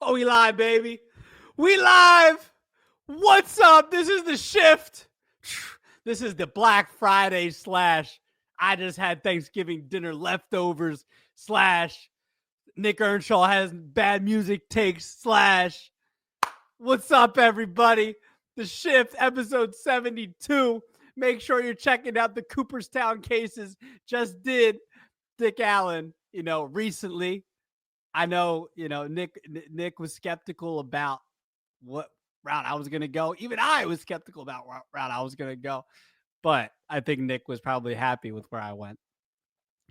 Oh, we live, baby. We live. What's up? This is the shift. This is the Black Friday / I just had Thanksgiving dinner leftovers / Nick Earnshaw has bad music takes / What's up, everybody? The shift, episode 72. Make sure you're checking out the Cooperstown cases. Just did Dick Allen, recently. I know, Nick was skeptical about what route I was going to go. Even I was skeptical about what route I was going to go. But I think Nick was probably happy with where I went.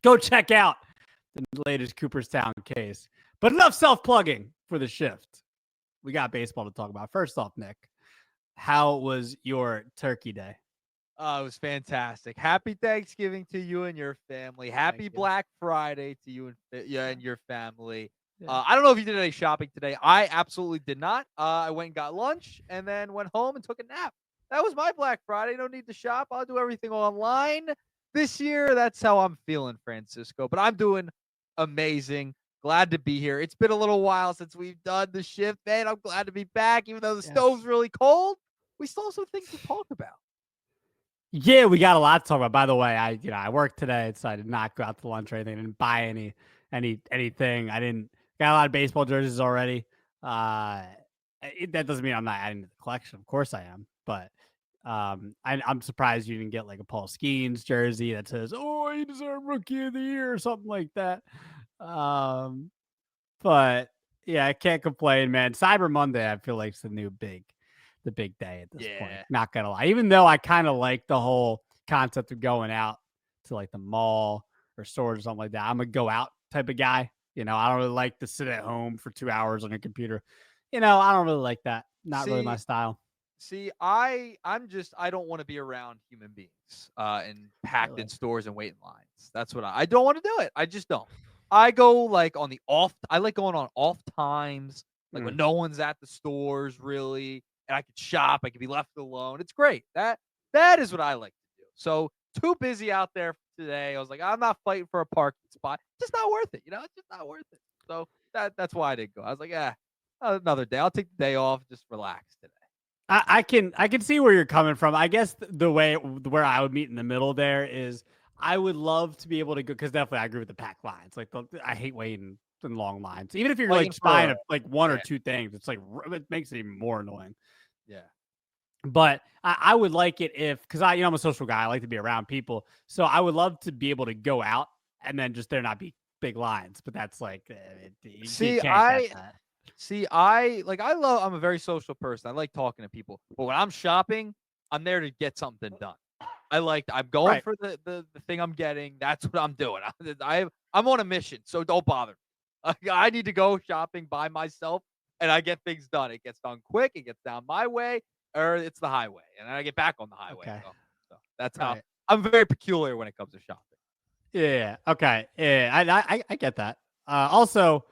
Go check out the latest Cooperstown case. But enough self-plugging for the shift. We got baseball to talk about. First off, Nick, how was your turkey day? Oh, it was fantastic. Happy Thanksgiving to you and your family. Happy Black Friday to you and your family. Yeah. I don't know if you did any shopping today. I absolutely did not. I went and got lunch and then went home and took a nap. That was my Black Friday. No need to shop. I'll do everything online this year. That's how I'm feeling, Francisco. But I'm doing amazing. Glad to be here. It's been a little while since we've done the shift, man. I'm glad to be back. Even though the stove's really cold, we still have some things to talk about. Yeah, we got a lot to talk about. By the way, I worked today, so I did not go out to lunch or anything. I didn't buy anything. I didn't got a lot of baseball jerseys already. That doesn't mean I'm not adding to the collection. Of course I am, but I'm surprised you didn't get like a Paul Skeens jersey that says, "Oh, he deserved Rookie of the Year" or something like that. But yeah, I can't complain, man. Cyber Monday, I feel like it's the big day at this point. Not gonna lie. Even though I kind of like the whole concept of going out to like the mall or stores or something like that. I'm a go out type of guy. I don't really like to sit at home for 2 hours on a computer. I don't really like that. Not really my style. See, I don't want to be around human beings and packed in stores and waiting lines. That's what I don't want to do it. I just don't. I go like on the off. I like going on off times, like when no one's at the stores really. And I could shop. I could be left alone. It's great. That is what I like to do. So too busy out there today. I was like, I'm not fighting for a parking spot. Just not worth it. It's just not worth it. So that's why I didn't go. I was like, another day. I'll take the day off. Just relax today. I can see where you're coming from. I guess the way where I would meet in the middle there is I would love to be able to go, because definitely I agree with the packed lines. Like I hate waiting in long lines. Even if you're like buying one or two things, it's like it makes it even more annoying. Yeah. But I would like it because I'm a social guy. I like to be around people. So I would love to be able to go out and then just there not be big lines. But that's like, I'm a very social person. I like talking to people. But when I'm shopping, I'm there to get something done. I'm going for the thing I'm getting. That's what I'm doing. I'm on a mission. So don't bother me. I need to go shopping by myself. And I get things done. It gets done quick. It gets down my way, or it's the highway, and I get back on the highway. Okay. So that's how I'm very peculiar when it comes to shopping. Yeah. Okay. Yeah. I get that. Also,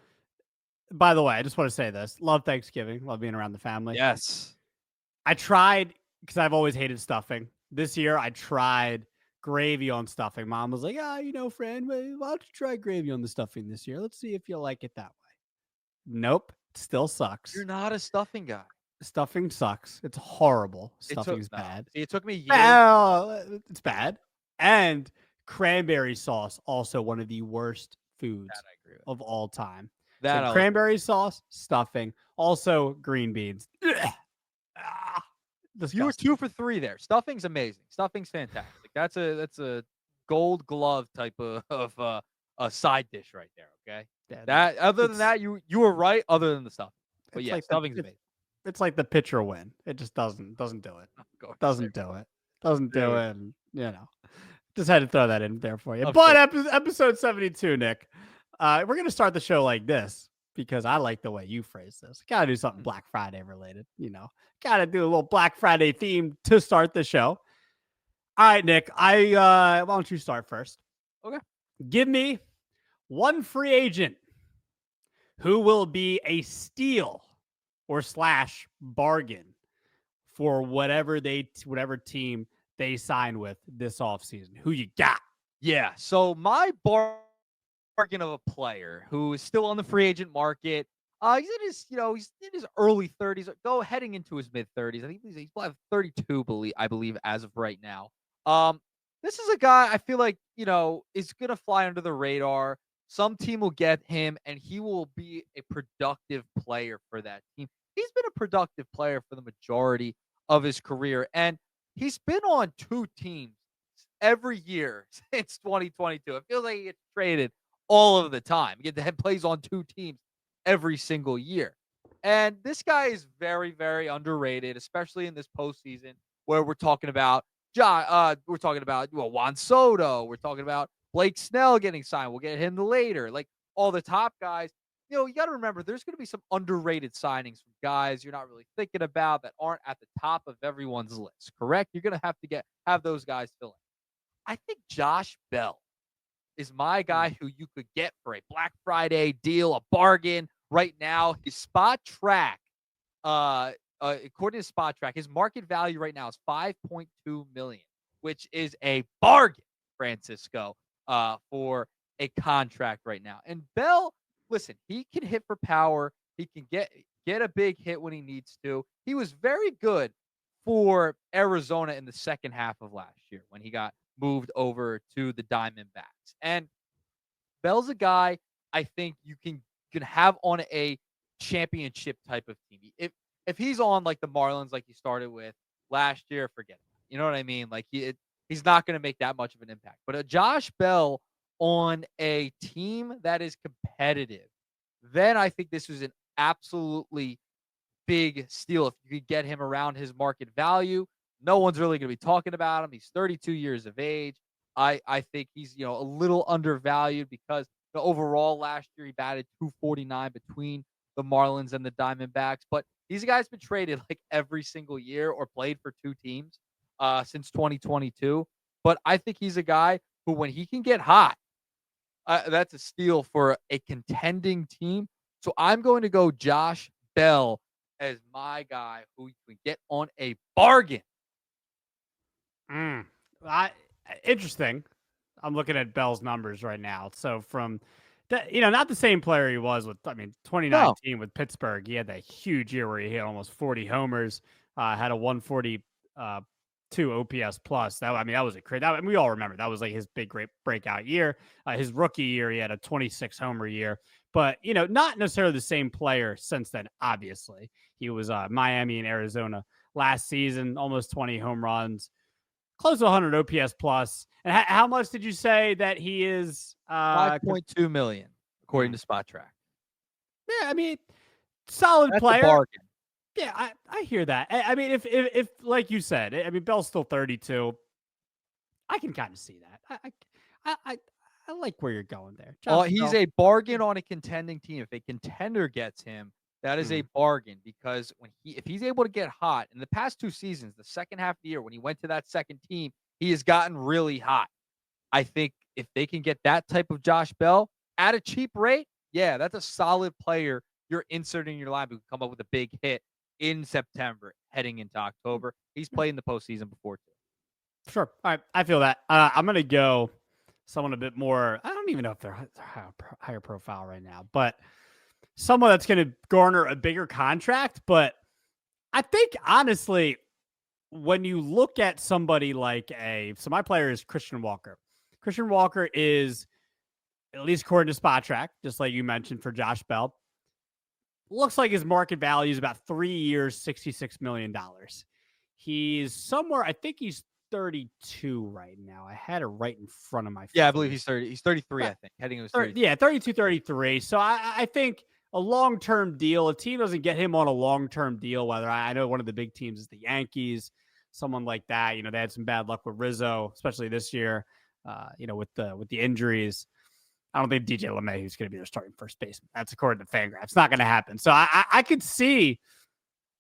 by the way, I just want to say this: love Thanksgiving. Love being around the family. Yes. I tried because I've always hated stuffing. This year, I tried gravy on stuffing. Mom was like, friend, why don't you try gravy on the stuffing this year? Let's see if you'll like it that way. Nope. Still sucks. You're not a stuffing guy. Stuffing sucks. It's horrible. Stuffing's bad. See, it took me years. It's bad. And cranberry sauce, also one of the worst foods of all time. Cranberry sauce, stuffing, also green beans. You were 2 for 3 there. Stuffing's amazing. Stuffing's fantastic. That's a Gold Glove type of a side dish right there. Okay. Yeah, other than that, you were right. Other than the stuffing, but yeah, stuffing's amazing. It's like the pitcher win. It just doesn't do it. Doesn't do it. And, just had to throw that in there for you. But episode 72, Nick, we're gonna start the show like this because I like the way you phrase this. Gotta do something Black Friday related. Gotta do a little Black Friday theme to start the show. All right, Nick. Why don't you start first? Okay. Give me one free agent who will be a steal or / bargain for whatever team they sign with this offseason. Who you got? Yeah. So my bargain of a player who is still on the free agent market. He's in his, he's in his early 30s, heading into his mid 30s. I think he's 32, I believe, as of right now. This is a guy I feel like, is gonna fly under the radar. Some team will get him, and he will be a productive player for that team. He's been a productive player for the majority of his career, and he's been on two teams every year since 2022. It feels like he gets traded all of the time. He plays on two teams every single year. And this guy is very, very underrated, especially in this postseason where we're talking about Juan Soto. We're talking about Blake Snell getting signed. We'll get him later. Like all the top guys. You got to remember there's going to be some underrated signings from guys you're not really thinking about that aren't at the top of everyone's list. Correct? You're going to have those guys fill in. I think Josh Bell is my guy who you could get for a Black Friday deal, a bargain right now. His spot track, according to Spot Track, his market value right now is $5.2 million, which is a bargain, Francisco, for a contract right now. And Bell, listen, he can hit for power. He can get a big hit when he needs to. He was very good for Arizona in the second half of last year when he got moved over to the Diamondbacks. And Bell's a guy I think you can have on a championship type of team. If he's on like the Marlins, like he started with last year, forget it. You know what I mean? Like he's not going to make that much of an impact. But a Josh Bell on a team that is competitive, then I think this was an absolutely big steal. If you could get him around his market value, no one's really going to be talking about him. He's 32 years of age. I think he's, a little undervalued because overall last year he batted .249 between the Marlins and the Diamondbacks. But these guys been traded like every single year or played for two teams since 2022. But I think he's a guy who, when he can get hot, that's a steal for a contending team. So I'm going to go Josh Bell as my guy who you can get on a bargain. Interesting. I'm looking at Bell's numbers right now. So from, not the same player he was with, 2019 with Pittsburgh. He had that huge year where he hit almost 40 homers, had a 142 OPS plus. That was a crazy. We all remember that was like his big great breakout year. His rookie year, he had a 26 homer year. But, not necessarily the same player since then, obviously. He was Miami and Arizona last season, almost 20 home runs, close to 100 OPS plus. And how much did you say that he is? $5.2 million, according to Spot Track. Yeah, solid That's player. A bargain. Yeah, I hear that. If like you said, Bell's still 32. I can kind of see that. I like where you're going there. He's a bargain on a contending team. If a contender gets him, that is a bargain, because if he's able to get hot in the past two seasons, the second half of the year when he went to that second team, he has gotten really hot. I think if they can get that type of Josh Bell at a cheap rate, yeah, that's a solid player you're inserting in your lineup who can come up with a big hit in September heading into October. He's played in the postseason before too. Sure. All right. I feel that. I'm going to go someone a bit more, I don't even know if they're higher profile right now, but someone that's going to garner a bigger contract. But I think, honestly, when you look at somebody like so my player is Christian Walker. Christian Walker is, at least according to Spot Track, just like you mentioned for Josh Bell, looks like his market value is about 3 years, $66 million. He's somewhere, I think he's 32 right now. I had it right in front of my face. Yeah, I believe he's 30. He's 33, I think. Heading to 30. Yeah, 32, 33. So I think a long-term deal, a team doesn't get him on a long-term deal, whether I know one of the big teams is the Yankees, someone like that. They had some bad luck with Rizzo, especially this year, with the injuries. I don't think DJ LeMay is going to be their starting first baseman. That's according to Fangraphs. It's not going to happen. So I could see,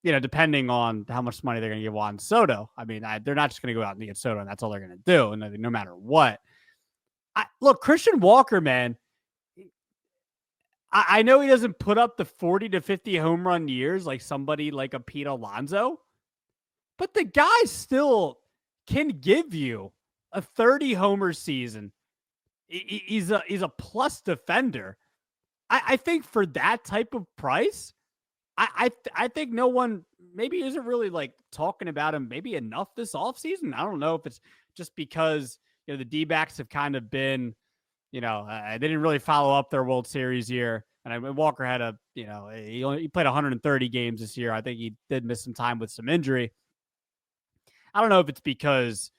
depending on how much money they're going to give Juan Soto. They're not just going to go out and get Soto, and that's all they're going to do, and no matter what. Look, Christian Walker, man, I know he doesn't put up the 40 to 50 home run years like somebody like a Pete Alonso, but the guy still can give you a 30 homer season. He's a plus defender. I think for that type of price, I think no one maybe isn't really like talking about him maybe enough this offseason. I don't know if it's just because the D-backs have kind of been they didn't really follow up their World Series year. And Walker had he played 130 games this year. I think he did miss some time with some injury. I don't know if it's because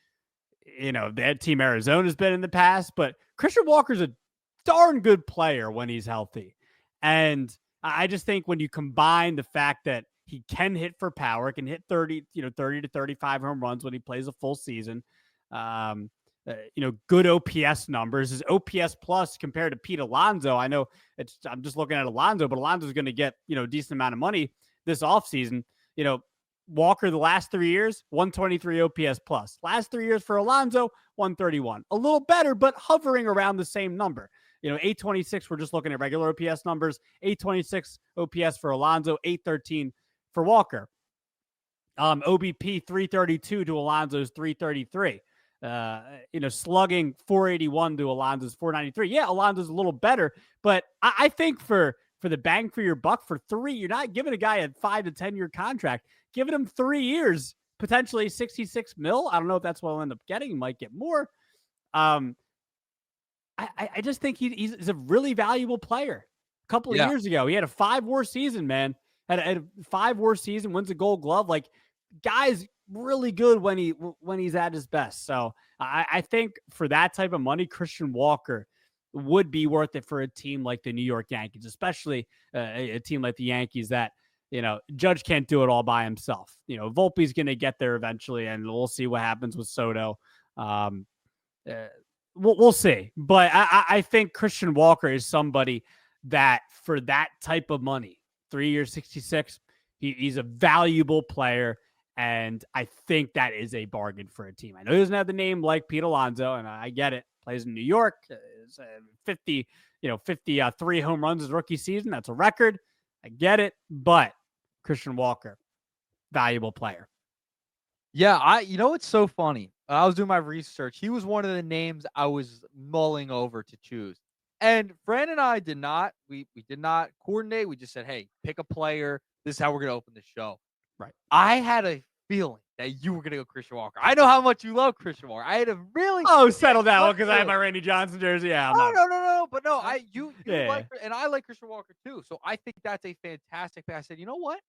that Team Arizona's been in the past, but Christian Walker's a darn good player when he's healthy. And I just think when you combine the fact that he can hit for power, can hit 30 to 35 home runs when he plays a full season, good OPS numbers. His OPS plus compared to Pete Alonso, I know I'm just looking at Alonso, but Alonso's going to get, a decent amount of money this offseason. Walker, the last 3 years, 123 OPS plus. Last 3 years for Alonso, 131. A little better, but hovering around the same number. 826, we're just looking at regular OPS numbers. 826 OPS for Alonso, 813 for Walker. OBP 332 to Alonso's 333. Slugging 481 to Alonso's 493. Yeah, Alonso's a little better, but I think for the bang for your buck for 3, you're not giving a guy a 5 to 10 year contract. Giving him 3 years, potentially 66 mil. I don't know if that's what I'll end up getting. He might get more. I just think he's a really valuable player. A couple of years ago, he had a 5-WAR season, man. Had a 5-WAR season, wins a Gold Glove. Like, guy's really good when he's at his best. So I think for that type of money, Christian Walker would be worth it for a team like the New York Yankees, especially a team like the Yankees that, Judge can't do it all by himself. Volpe's going to get there eventually, and we'll see what happens with Soto. We'll see. But I think Christian Walker is somebody that for that type of money, 3 years, 66, he's a valuable player. And I think that is a bargain for a team. I know he doesn't have the name like Pete Alonso, and I get it. Plays in New York, 53 home runs his rookie season. That's a record. I get it. But Christian Walker, valuable player. Yeah, it's so funny. I was doing my research. He was one of the names I was mulling over to choose. And Fran and I did not. We did not coordinate. We just said, hey, pick a player. This is how we're going to open the show. Right. I had a feeling that you were going to go Christian Walker. I know how much you love Christian Walker. I had a really settle down because I have my Randy Johnson jersey. Yeah, no. But no, you like, and I like Christian Walker too. So I think that's a fantastic pick. I said, you know what?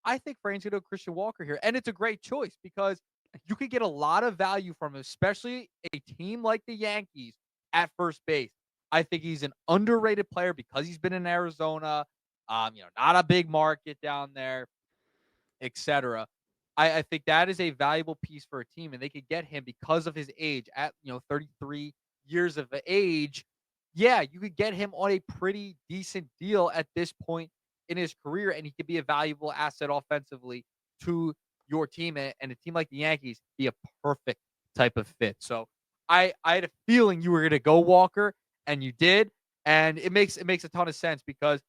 I think Fran's going to go Christian Walker here, and it's a great choice because you could get a lot of value from him, especially a team like the Yankees at first base. I think he's an underrated player because he's been in Arizona. Not a big market down there, etc. I think that is a valuable piece for a team, and they could get him because of his age at 33 years of age. Yeah, you could get him on a pretty decent deal at this point in his career, and he could be a valuable asset offensively to your team, and a team like the Yankees be a perfect type of fit. So I had a feeling you were going to go Walker, and you did, and it makes a ton of sense because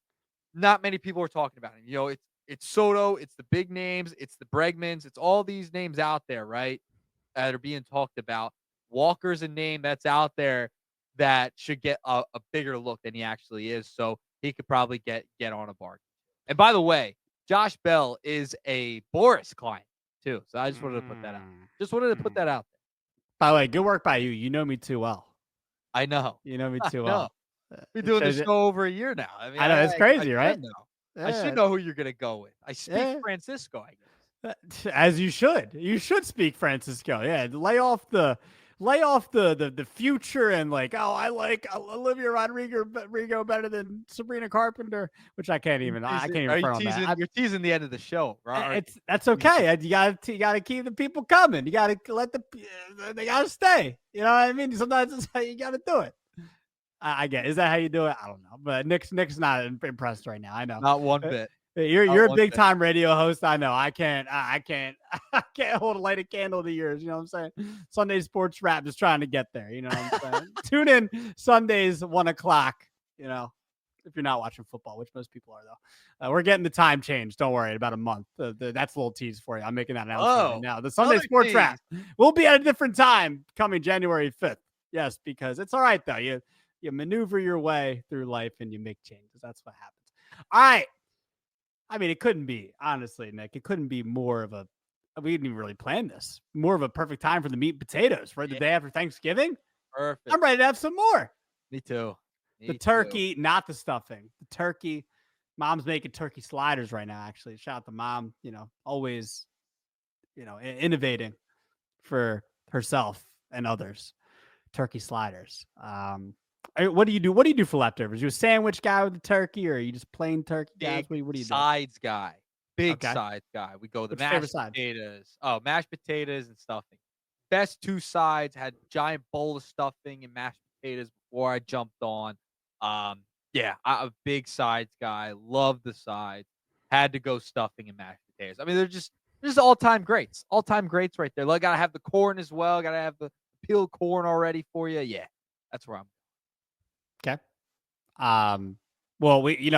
not many people are talking about him. It's Soto, it's the big names, it's the Bregmans, it's all these names out there, right, that are being talked about. Walker's a name that's out there that should get a bigger look than he actually is, so he could probably get on a bargain. And by the way, Josh Bell is a Boris client too, so I just wanted to put that out. Just wanted to put that out there. By the way, good work by you. You know me too well. I know. You know me too well. We're doing this show over a year now. I mean, I know it's crazy, right? I should know who you're going to go with. I speak Francisco, I guess. As you should. You should speak Francisco. Yeah, lay off the future and I like Olivia Rodrigo better than Sabrina Carpenter, which I can't even. I can't even front on that. You're teasing the end of the show, right? That's okay. You gotta keep the people coming. You gotta let they gotta stay. You know what I mean? Sometimes that's how you gotta do it. I get. Is that how you do it? I don't know. But Nick's not impressed right now. I know. Not one bit. You're a big time radio host. I know. I can't hold a lighted candle to yours. You know what I'm saying? Sunday sports wrap is trying to get there. You know what I'm saying? Tune in Sundays 1:00. If you're not watching football, which most people are though. We're getting the time changed. Don't worry, about a month. That's a little tease for you. I'm making that announcement right now. The Sunday sports wrap will be at a different time coming January 5th. Yes, because it's all right though. You maneuver your way through life and you make changes. That's what happens. All right. I mean, it couldn't be, honestly, Nick. It couldn't be more of a. We didn't even really plan this. More of a perfect time for the meat and potatoes, right? The day after Thanksgiving. Perfect. I'm ready to have some more. Me too. The turkey, not the stuffing. The turkey. Mom's making turkey sliders right now, actually. Shout out to mom, always, innovating for herself and others. Turkey sliders. What do you do? What do you do for leftovers? You a sandwich guy with the turkey, or are you just plain turkey guys? What do you do? Sides guy. Big Okay. sides guy. We go the What's your favorite mashed side? potatoes. Oh, mashed potatoes and stuffing. Best two sides. Had giant bowl of stuffing and mashed potatoes before I jumped on. Yeah, I'm a big sides guy. Love the sides. Had to go stuffing and mashed potatoes. I mean, they're just all-time greats. All-time greats right there. Like, gotta have the corn as well. Gotta have the peeled corn already for you. Yeah, that's where I'm. Okay. Well, we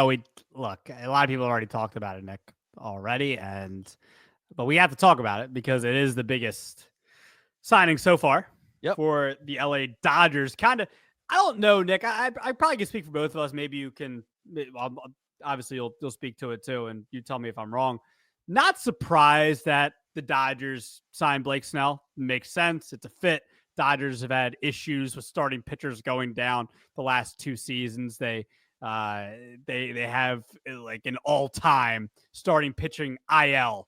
look. A lot of people already talked about it, Nick, already, but we have to talk about it because it is the biggest signing so far for the LA Dodgers. Kind of, I don't know, Nick. I probably can speak for both of us. Maybe you can. Obviously, you'll speak to it too, and you tell me if I'm wrong. Not surprised that the Dodgers signed Blake Snell. Makes sense. It's a fit. Dodgers have had issues with starting pitchers going down the last 2 seasons. They have like an all-time starting pitching IL,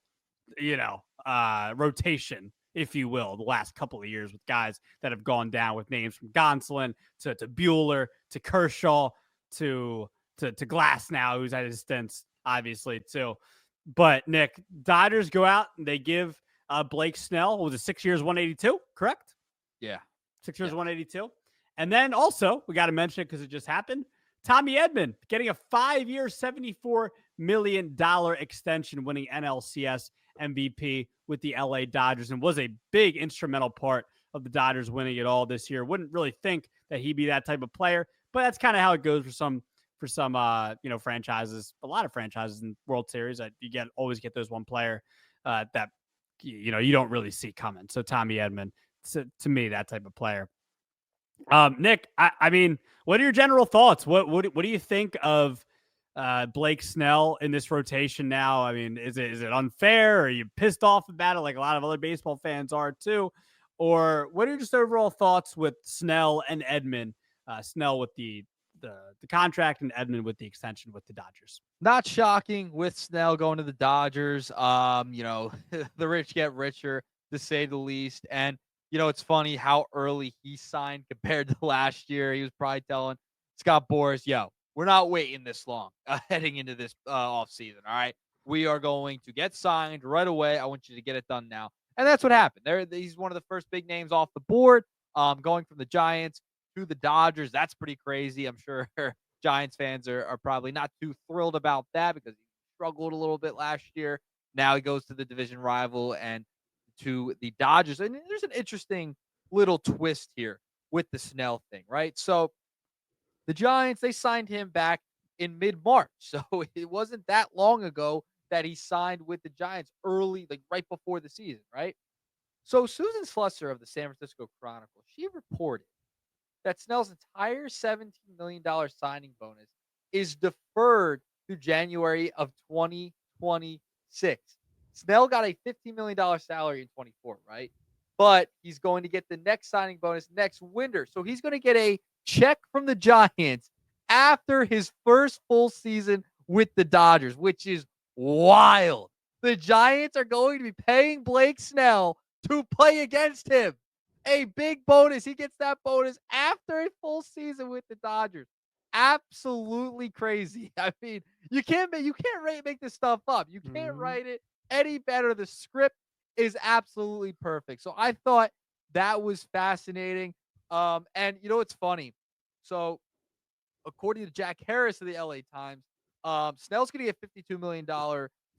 rotation, if you will, the last couple of years with guys that have gone down, with names from Gonsolin to Bueller to Kershaw to Glass now, who's had his stints, obviously, too. But, Nick, Dodgers go out and they give Blake Snell, was it 6 years, 182, correct? Yeah. 6 years, 182. And then also, we got to mention it because it just happened, Tommy Edman getting a 5-year, $74 million extension, winning NLCS MVP with the LA Dodgers, and was a big instrumental part of the Dodgers winning it all this year. Wouldn't really think that he'd be that type of player, but that's kind of how it goes for some franchises. A lot of franchises in World Series, that you always get those one player that you don't really see coming. So Tommy Edman, to me, that type of player. Nick, I mean, what are your general thoughts? What do you think of Blake Snell in this rotation now? I mean, is it unfair? Are you pissed off about it like a lot of other baseball fans are too? Or what are your just overall thoughts with Snell and Edman? Snell with the contract and Edman with the extension with the Dodgers. Not shocking with Snell going to the Dodgers. The rich get richer, to say the least. And it's funny how early he signed compared to last year. He was probably telling Scott Boras, we're not waiting this long heading into this offseason, all right? We are going to get signed right away. I want you to get it done now. And that's what happened. He's one of the first big names off the board, going from the Giants to the Dodgers. That's pretty crazy. I'm sure Giants fans are probably not too thrilled about that because he struggled a little bit last year. Now he goes to the division rival and to the Dodgers. And there's an interesting little twist here with the Snell thing, right? So the Giants, they signed him back in mid-March. So it wasn't that long ago that he signed with the Giants early, like right before the season, right? So Susan Slusser of the San Francisco Chronicle, she reported that Snell's entire $17 million signing bonus is deferred through January of 2026. Snell got a $15 million salary in 24, right? But he's going to get the next signing bonus next winter. So he's going to get a check from the Giants after his first full season with the Dodgers, which is wild. The Giants are going to be paying Blake Snell to play against him. A big bonus. He gets that bonus after a full season with the Dodgers. Absolutely crazy. I mean, you can't make this stuff up. You can't write it any better. The script is absolutely perfect. So I thought that was fascinating. And it's funny. So according to Jack Harris of the LA Times, Snell's going to get $52 million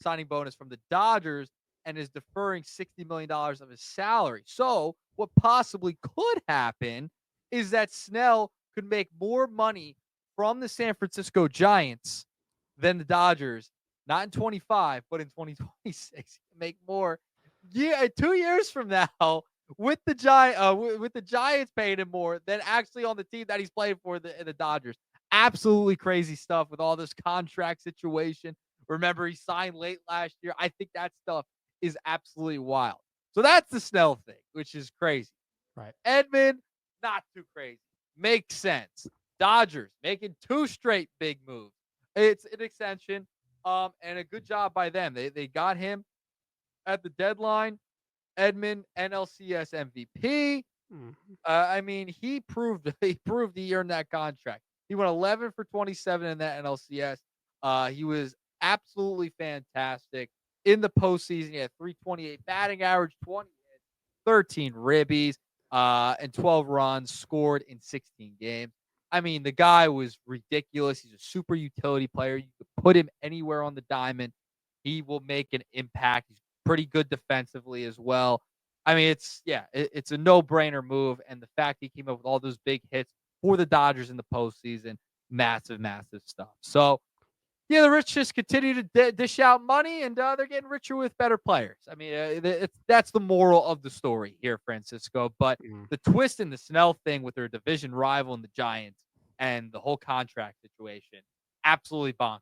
signing bonus from the Dodgers and is deferring $60 million of his salary. So what possibly could happen is that Snell could make more money from the San Francisco Giants than the Dodgers, not in 25, but in 2026. Make more. Yeah, 2 years from now, with the Giants paying him more than actually on the team that he's playing for, the Dodgers. Absolutely crazy stuff with all this contract situation. Remember, he signed late last year. I think that stuff is absolutely wild. So that's the Snell thing, which is crazy. Right. Edman, not too crazy. Makes sense. Dodgers making 2 straight big moves. It's an extension, and a good job by them. They got him at the deadline. Edman, NLCS MVP. I mean, he proved he earned that contract. He went 11 for 27 in that NLCS. He was absolutely fantastic in the postseason. He had 328 batting average, 20 hits, 13 ribbies, and 12 runs scored in 16 games. I mean, the guy was ridiculous. He's a super utility player. You could put him anywhere on the diamond. He will make an impact. He's pretty good defensively as well. I mean, it's a no-brainer move, and the fact he came up with all those big hits for the Dodgers in the postseason, massive, massive stuff. So, yeah, the rich just continue to dish out money, and they're getting richer with better players. I mean, that's the moral of the story here, Francisco. But the twist in the Snell thing with their division rival in the Giants and the whole contract situation, absolutely bonkers.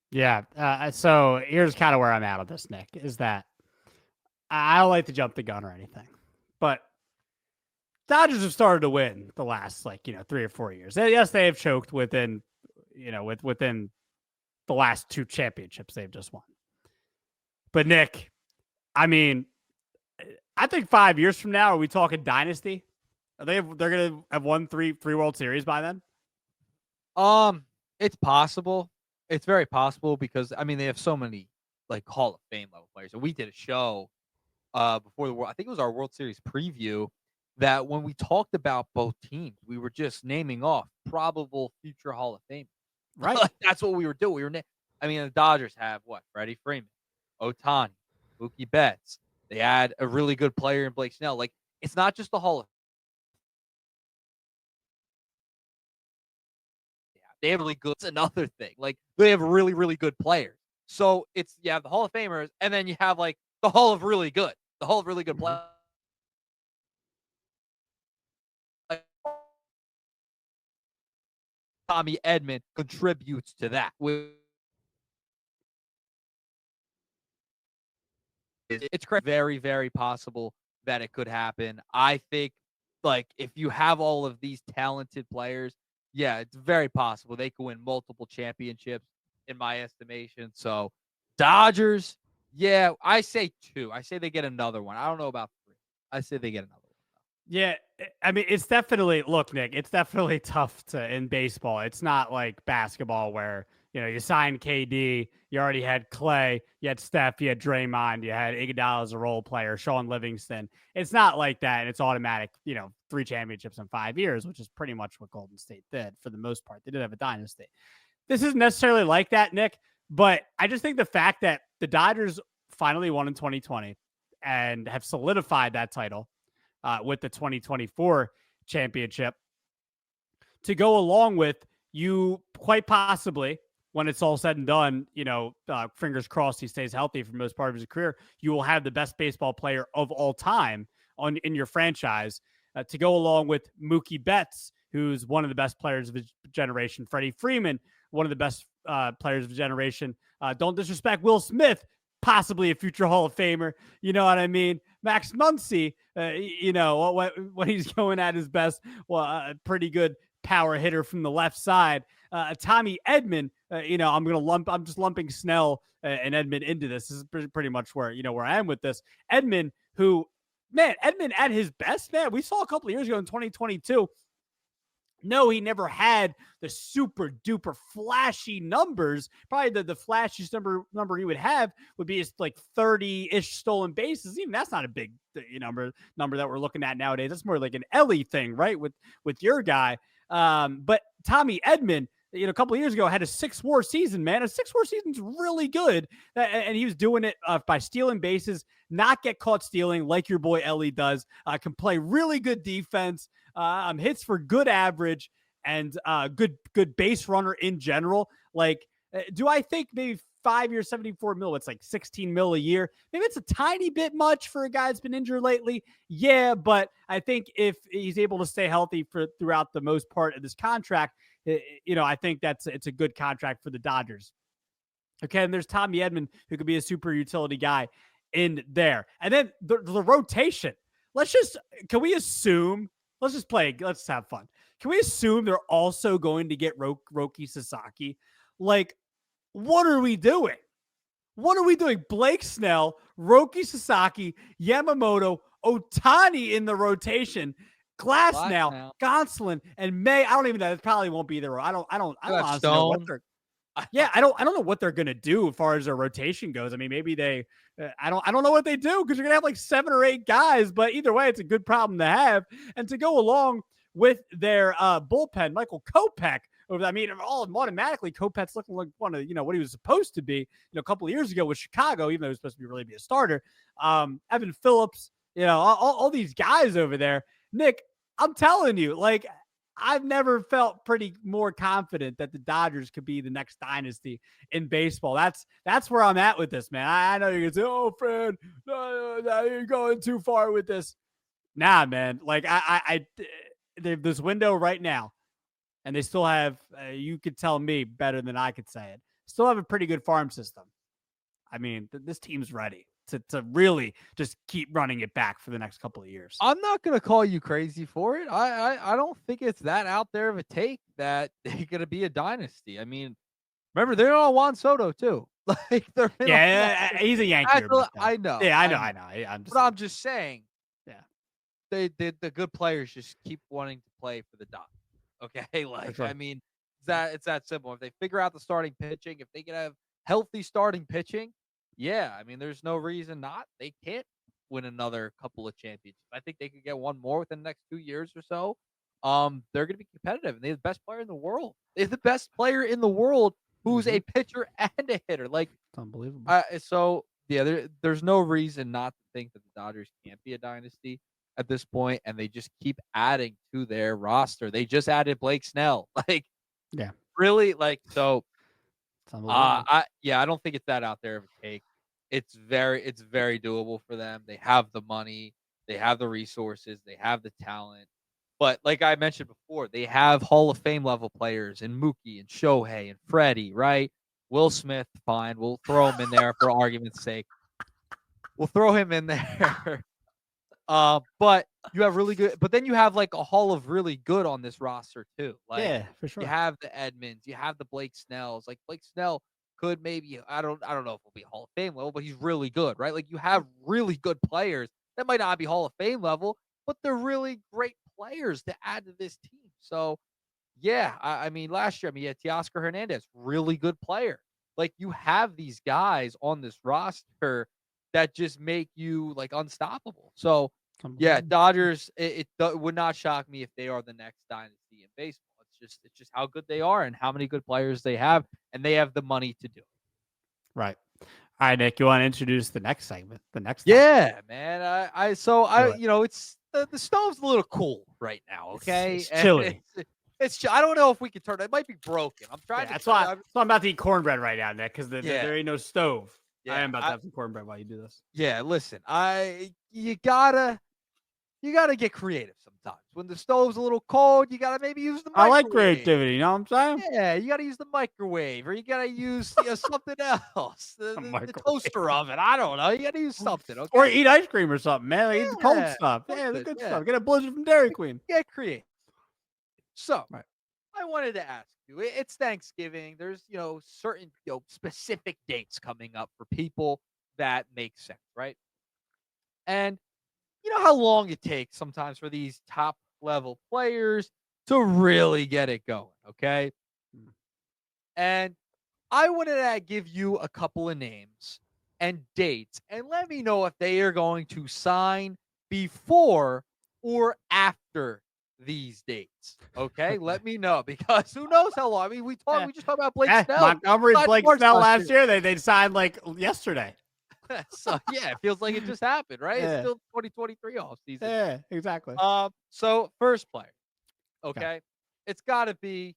Yeah. So here's kind of where I'm at on this, Nick, is that I don't like to jump the gun or anything, but Dodgers have started to win the last 3 or 4 years. Yes, they have choked within the last 2 championships they've just won. But Nick, I mean, I think 5 years from now, are we talking dynasty? They're gonna have won three World Series by then? It's possible. It's very possible because I mean they have so many Hall of Fame level players. And we did a show before the World. I think it was our World Series preview that when we talked about both teams, we were just naming off probable future Hall of Fame. Right. That's what we were doing. I mean, the Dodgers have what? Freddie Freeman, Ohtani, Mookie Betts. They had a really good player in Blake Snell. It's not just the Hall of They have really good. It's another thing. They have really, really good players. So you have the Hall of Famers, and then you have the Hall of Really Good, the Hall of Really Good players. Tommy Edman contributes to that. It's very, very possible that it could happen. I think, if you have all of these talented players, yeah, it's very possible they could win multiple championships, in my estimation. So, Dodgers, yeah, I say 2. I say they get another one. I don't know about 3. I say they get another one. Yeah, I mean, it's definitely Nick. It's definitely tough in baseball. It's not like basketball where you signed KD, you already had Clay, you had Steph, you had Draymond, you had Iguodala as a role player, Sean Livingston. It's not like that, and it's automatic. 3 championships in 5 years, which is pretty much what Golden State did for the most part. They did have a dynasty. This isn't necessarily like that, Nick, but I just think the fact that the Dodgers finally won in 2020 and have solidified that title with the 2024 championship to go along with you quite possibly, when it's all said and done, fingers crossed he stays healthy for the most part of his career, you will have the best baseball player of all time in your franchise to go along with Mookie Betts, who's one of the best players of his generation, Freddie Freeman, one of the best players of his generation. Don't disrespect Will Smith, possibly a future Hall of Famer. You know what I mean? Max Muncy, when he's going at his best, a pretty good power hitter from the left side. Tommy Edman, I'm just lumping Snell and Edman into this. This is pretty much where I am with this. Edman, Edman at his best, man, we saw a couple of years ago in 2022. No, he never had the super duper flashy numbers. Probably the flashiest number he would have would be his 30-ish stolen bases. Even that's not a big number that we're looking at nowadays. That's more like an Ellie thing, right? With your guy. But Tommy Edman, a couple of years ago had a 6-WAR season, man. A 6-WAR season's really good. And he was doing it by stealing bases, not get caught stealing like your boy Ellie does. Can play really good defense, hits for good average, and good base runner in general. Do I think maybe 5-year, $74 million. It's like $16 million a year. Maybe it's a tiny bit much for a guy that's been injured lately. Yeah, but I think if he's able to stay healthy throughout the most part of this contract, I think it's a good contract for the Dodgers. Okay, and there's Tommy Edman, who could be a super utility guy in there. And then the rotation. Let's just have fun. Can we assume they're also going to get Roki Sasaki? Like, what are we doing? What are we doing? Blake Snell, Roki Sasaki, Yamamoto, Ohtani in the rotation. Glass now, Gonsolin, and May. I don't even know. It probably won't be there. I don't honestly know what they're. Yeah, I don't know what they're gonna do as far as their rotation goes. I mean, maybe they. I don't know what they do because you're gonna have like 7 or 8 guys. But either way, it's a good problem to have. And to go along with their bullpen, Michael Kopech. I mean, all automatically, Kopech's looking like one of what he was supposed to be. A couple of years ago with Chicago, even though he was supposed to be a starter. Evan Phillips, all these guys over there. Nick, I'm telling you, like, I've never felt pretty more confident that the Dodgers could be the next dynasty in baseball. That's where I'm at with this, man. I know you're gonna say, "Oh, Fred, no, you're going too far with this." Nah, man. Like they have this window right now, and they still have. You could tell me better than I could say it. Still have a pretty good farm system. I mean, this team's ready to really just keep running it back for the next couple of years. I'm not going to call you crazy for it. I don't think it's that out there of a take that they're going to be a dynasty. I mean, remember, they're on Juan Soto, too. Like, he's a Yankee. I know. Yeah, I know. I'm just saying. Yeah. The good players just keep wanting to play for the Dodgers. Okay? Like, sure. I mean, it's that simple. If they figure out the starting pitching, if they can have healthy starting pitching, yeah, I mean, there's no reason not. They can't win another couple of championships. I think they could get one more within the next 2 years or so. They're going to be competitive, and they're the best player in the world. They're the best player in the world who's a pitcher and a hitter. Like, it's unbelievable. So, yeah, there's no reason not to think that the Dodgers can't be a dynasty at this point, and they just keep adding to their roster. They just added Blake Snell. Like, yeah, really, like, so. I don't think it's that out there of a take. It's very doable for them. They have the money, they have the resources, they have the talent. But like I mentioned before, they have Hall of Fame level players in Mookie and Shohei and Freddie, right? Will Smith, fine. We'll throw him in there for argument's sake. We'll throw him in there. But you have really good, but then you have like a hall of really good on this roster too. Like, yeah, for sure. You have the Edmans, you have the Blake Snells. Like, Blake Snell could maybe, I don't know if he'll be Hall of Fame level, but he's really good, right? Like, you have really good players that might not be Hall of Fame level, but they're really great players to add to this team. So yeah, I mean, last year, you had Teoscar Hernandez, really good player. Like, you have these guys on this roster that just make you like unstoppable. So yeah, Dodgers, it would not shock me if they are the next dynasty in baseball. It's just how good they are and how many good players they have, and they have the money to do it. Right. All right, Nick, you want to introduce the next segment? The next Yeah, man. it's the stove's a little cool right now, okay? It's chilly. I don't know if we can turn it. It might be broken. I'm trying to. That's why I'm about to eat cornbread right now, Nick, because there ain't no stove. Yeah, I am about to have some cornbread while you do this. Yeah, listen, you gotta get creative sometimes. When the stove's a little cold, you gotta maybe use the microwave. I like creativity, you know what I'm saying? Yeah, you gotta use the microwave, or you gotta use something else. The toaster oven. I don't know. You gotta use something, okay? Or eat ice cream or something, man. Like, eat the cold stuff. Yeah, the good stuff. Get a blizzard from Dairy Queen. Get creative. So, I wanted to ask you. It's Thanksgiving. There's certain specific dates coming up for people that make sense, right? And you know how long it takes sometimes for these top level players to really get it going, okay? And I wanted to give you a couple of names and dates and let me know if they are going to sign before or after these dates. Okay? Let me know, because who knows how long. I mean, we just talked about Blake Snell. Montgomery's Blake Snell last year. They signed like yesterday. So yeah, it feels like it just happened, right? Yeah. It's still 2023 off season. Yeah, exactly. So first player, okay, it's got to be.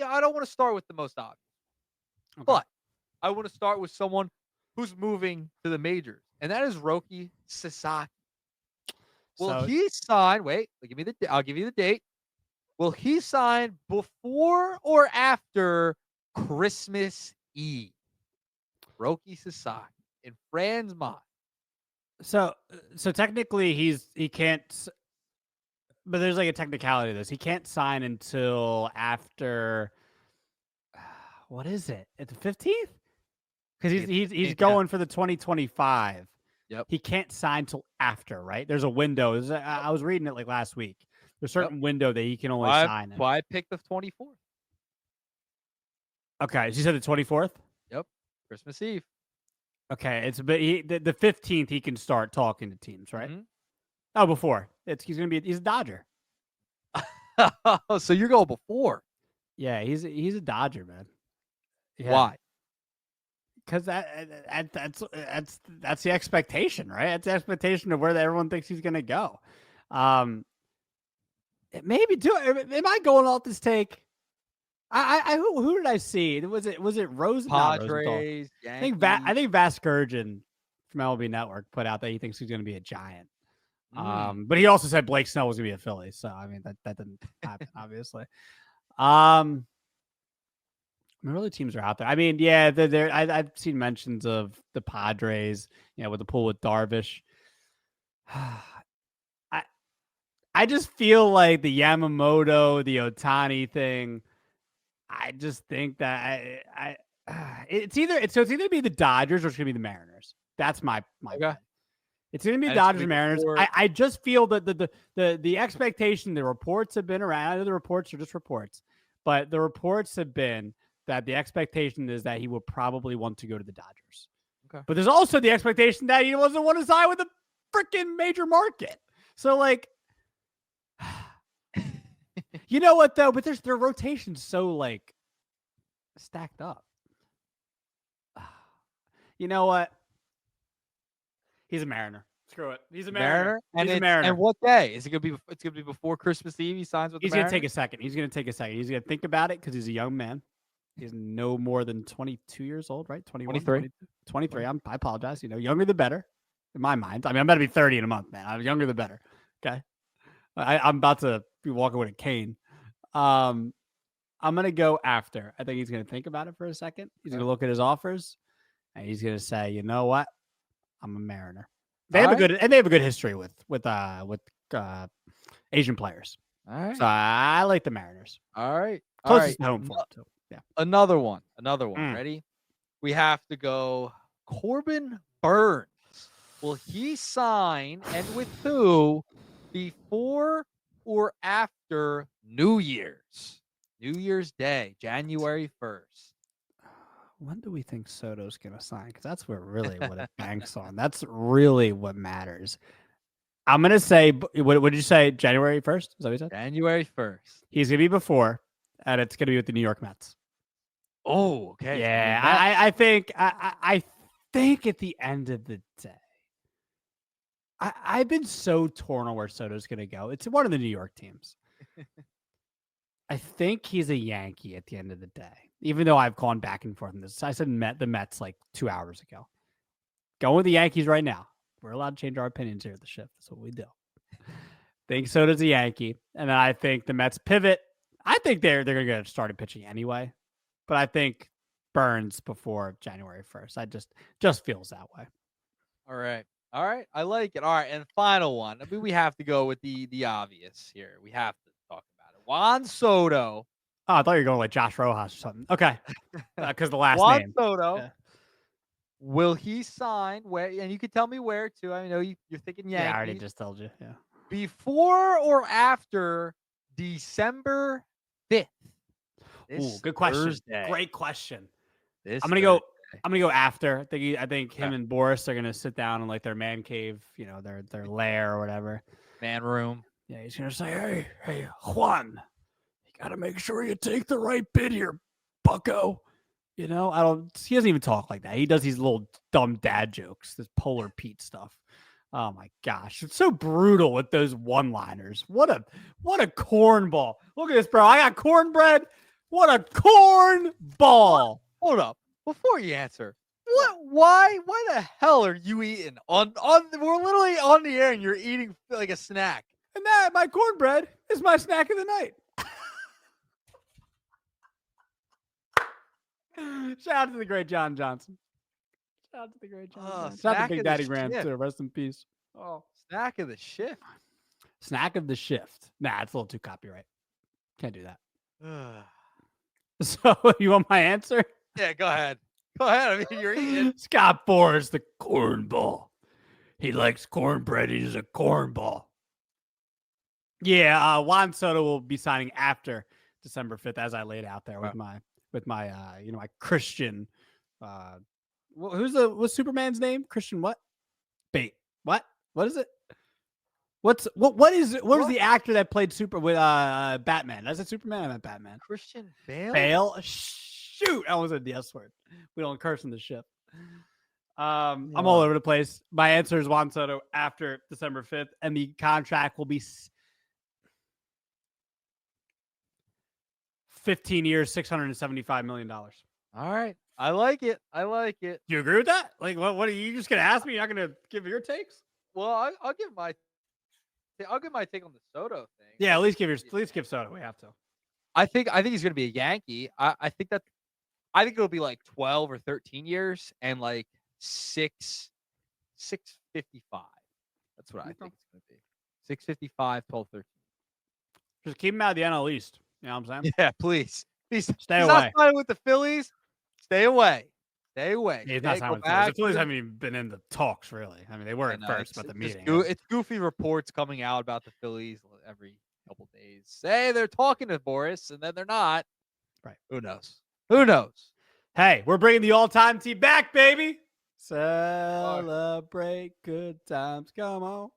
I don't want to start with the most obvious, but I want to start with someone who's moving to the majors, and that is Roki Sasaki. Will he sign? Wait, I'll give you the date. Will he sign before or after Christmas Eve? Roki Sasaki in Fran's mind. So technically he can't, but there's like a technicality to this. He can't sign until after. What is it? At the 15th? Because he's going for the 2025. Yep. He can't sign till after, right? There's a window. I was reading it like last week. There's a certain window that he can only sign in. Why I picked the 24th? Okay, so you said the 24th? Yep, Christmas Eve. Okay, the 15th he can start talking to teams, right? Mm-hmm. Oh, before he's a Dodger. So you're going before? Yeah, he's a Dodger, man. Yeah. Why? Because that's the expectation, right? That's the expectation of where everyone thinks he's going to go. Maybe am I going off this take? Who did I see? Was it Rose? Padres. I think Vasgersian from MLB Network put out that he thinks he's going to be a Giant. But he also said Blake Snell was going to be a Philly. So I mean that didn't happen, obviously. Early teams are out there. I mean, yeah, I've seen mentions of the Padres, with the pool with Darvish. I just feel like the Yamamoto, the Ohtani thing. I just think that it's either be the Dodgers or it's gonna be the Mariners. That's my okay. It's gonna be Dodgers and Mariners. I just feel that the expectation, the reports have been around. I know the reports are just reports, but the reports have been that the expectation is that he will probably want to go to the Dodgers. Okay. But there's also the expectation that he doesn't want to sign with a freaking major market. So like, you know what though? But their rotation's so like stacked up. You know what? He's a Mariner. Screw it. He's a Mariner. He's a Mariner. And what day? Is it gonna be? It's gonna be before Christmas Eve. He signs with. He's gonna take a second. He's gonna think about it because he's a young man. He's no more than 22 years old, right? 21, 23. I apologize. Younger the better in my mind. I mean, I'm about to be 30 in a month, man. I'm younger the better. Okay. I'm about to be walking with a cane. I'm going to go after. I think he's going to think about it for a second. He's going to look at his offers and he's going to say, you know what? I'm a Mariner. They have a good history with Asian players. All right. So I like the Mariners. All right. Closest to home for it, too. Yeah. Another one. Ready? We have to go Corbin Burns. Will he sign, and with who, before or after New Year's? New Year's Day, January 1st. When do we think Soto's going to sign? Because that's what it banks on. That's really what matters. I'm going to say, what did you say? January 1st? Is that what you said? January 1st. He's going to be before, and it's going to be with the New York Mets. Oh, okay. Yeah, I think at the end of the day, I've been so torn on where Soto's going to go. It's one of the New York teams. I think he's a Yankee at the end of the day, even though I've gone back and forth on this. I said the Mets like 2 hours ago. Going with the Yankees right now. We're allowed to change our opinions here at the shift. That's what we do. Think Soto's a Yankee. And then I think the Mets pivot. I think they're going to get started pitching anyway. But I think Burns before January 1st. I just feels that way. All right. I like it. All right. And final one. I mean, we have to go with the obvious here. We have to talk about it. Juan Soto. Oh, I thought you were going like Josh Rojas or something. Okay. Because the last Juan name. Soto. Yeah. Will he sign where? And you can tell me where too. I know you're thinking Yankees. Yeah, I already just told you. Yeah. Before or after December 5th? Ooh, good question. Thursday. Great question. I'm gonna go after. I think him and Boris are gonna sit down in like their man cave, their lair or whatever. Man room. Yeah, he's gonna say, Hey, Juan, you gotta make sure you take the right bid here, bucko. He doesn't even talk like that. He does these little dumb dad jokes, this Polar Pete stuff. Oh my gosh. It's so brutal with those one-liners. What a cornball. Look at this, bro. I got cornbread. What a cornball. Hold up. before you answer, why the hell are you eating on we're literally on the air and you're eating like a snack? And that my cornbread is my snack of the night. Shout out to the great John Johnson. Shout out to the great John Johnson. Shout out to Big Daddy Graham too. Rest in peace. Oh, snack of the shift. Snack of the shift. Nah, it's a little too copyright. Can't do that. So you want my answer? Yeah, go ahead. Go ahead. I mean, you're eating. Scott Boras, the cornball. He likes cornbread. He's a cornball. Yeah, Juan Soto will be signing after December 5th, as I laid out there with my my Christian. What's Superman's name? Christian what? Bait. What is it? What was the actor that played Batman? That's a Superman. I meant Batman. Christian Bale. Bale. Shoot, I almost said the S word. We don't curse in the ship. I'm all over the place. My answer is Juan Soto after December 5th, and the contract will be 15 years, $675 million. All right. I like it. Do you agree with that? Like, what are you just going to ask me? You're not going to give your takes? Well, I'll give my take on the Soto thing. Yeah, at least give Soto. We have to. I think he's going to be a Yankee. I think it'll be like 12 or 13 years and like 655. That's what I think it's going to be. 655, 12, 13. Just keep him out of the NL East. You know what I'm saying? Yeah, please. Stay away. Not with the Phillies. Stay away. He's not signed with the Phillies. The Phillies haven't even been in the talks, really. I mean, they were at first, but the meeting. It's goofy reports coming out about the Phillies every couple days. Say they're talking to Boras, and then they're not. Right. Who knows? Hey, we're bringing the all-time team back, baby. Celebrate good times. Come on.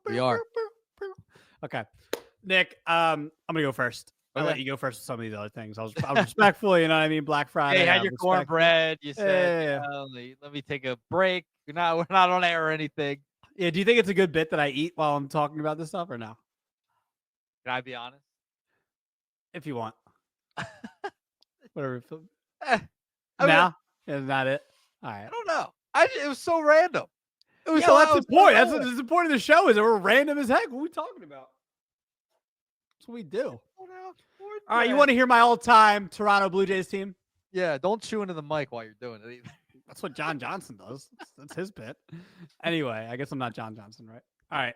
We are. Okay. Nick, I'm going to go first. I'll let you go first with some of these other things. I was respectful, you know what I mean? Black Friday. Hey, had your cornbread. You said, let me take a break. We're not on air or anything. Yeah, do you think it's a good bit that I eat while I'm talking about this stuff or no? Can I be honest? If you want. Whatever. Now? Is that it? All right. I don't know. It was so random. That's the point. That's the point of the show is that we're random as heck. What are we talking about? That's what we do. All right, you want to hear my all-time Toronto Blue Jays team? Yeah, don't chew into the mic while you're doing it either. That's what John Johnson does. That's his bit. Anyway, I guess I'm not John Johnson, right? All right.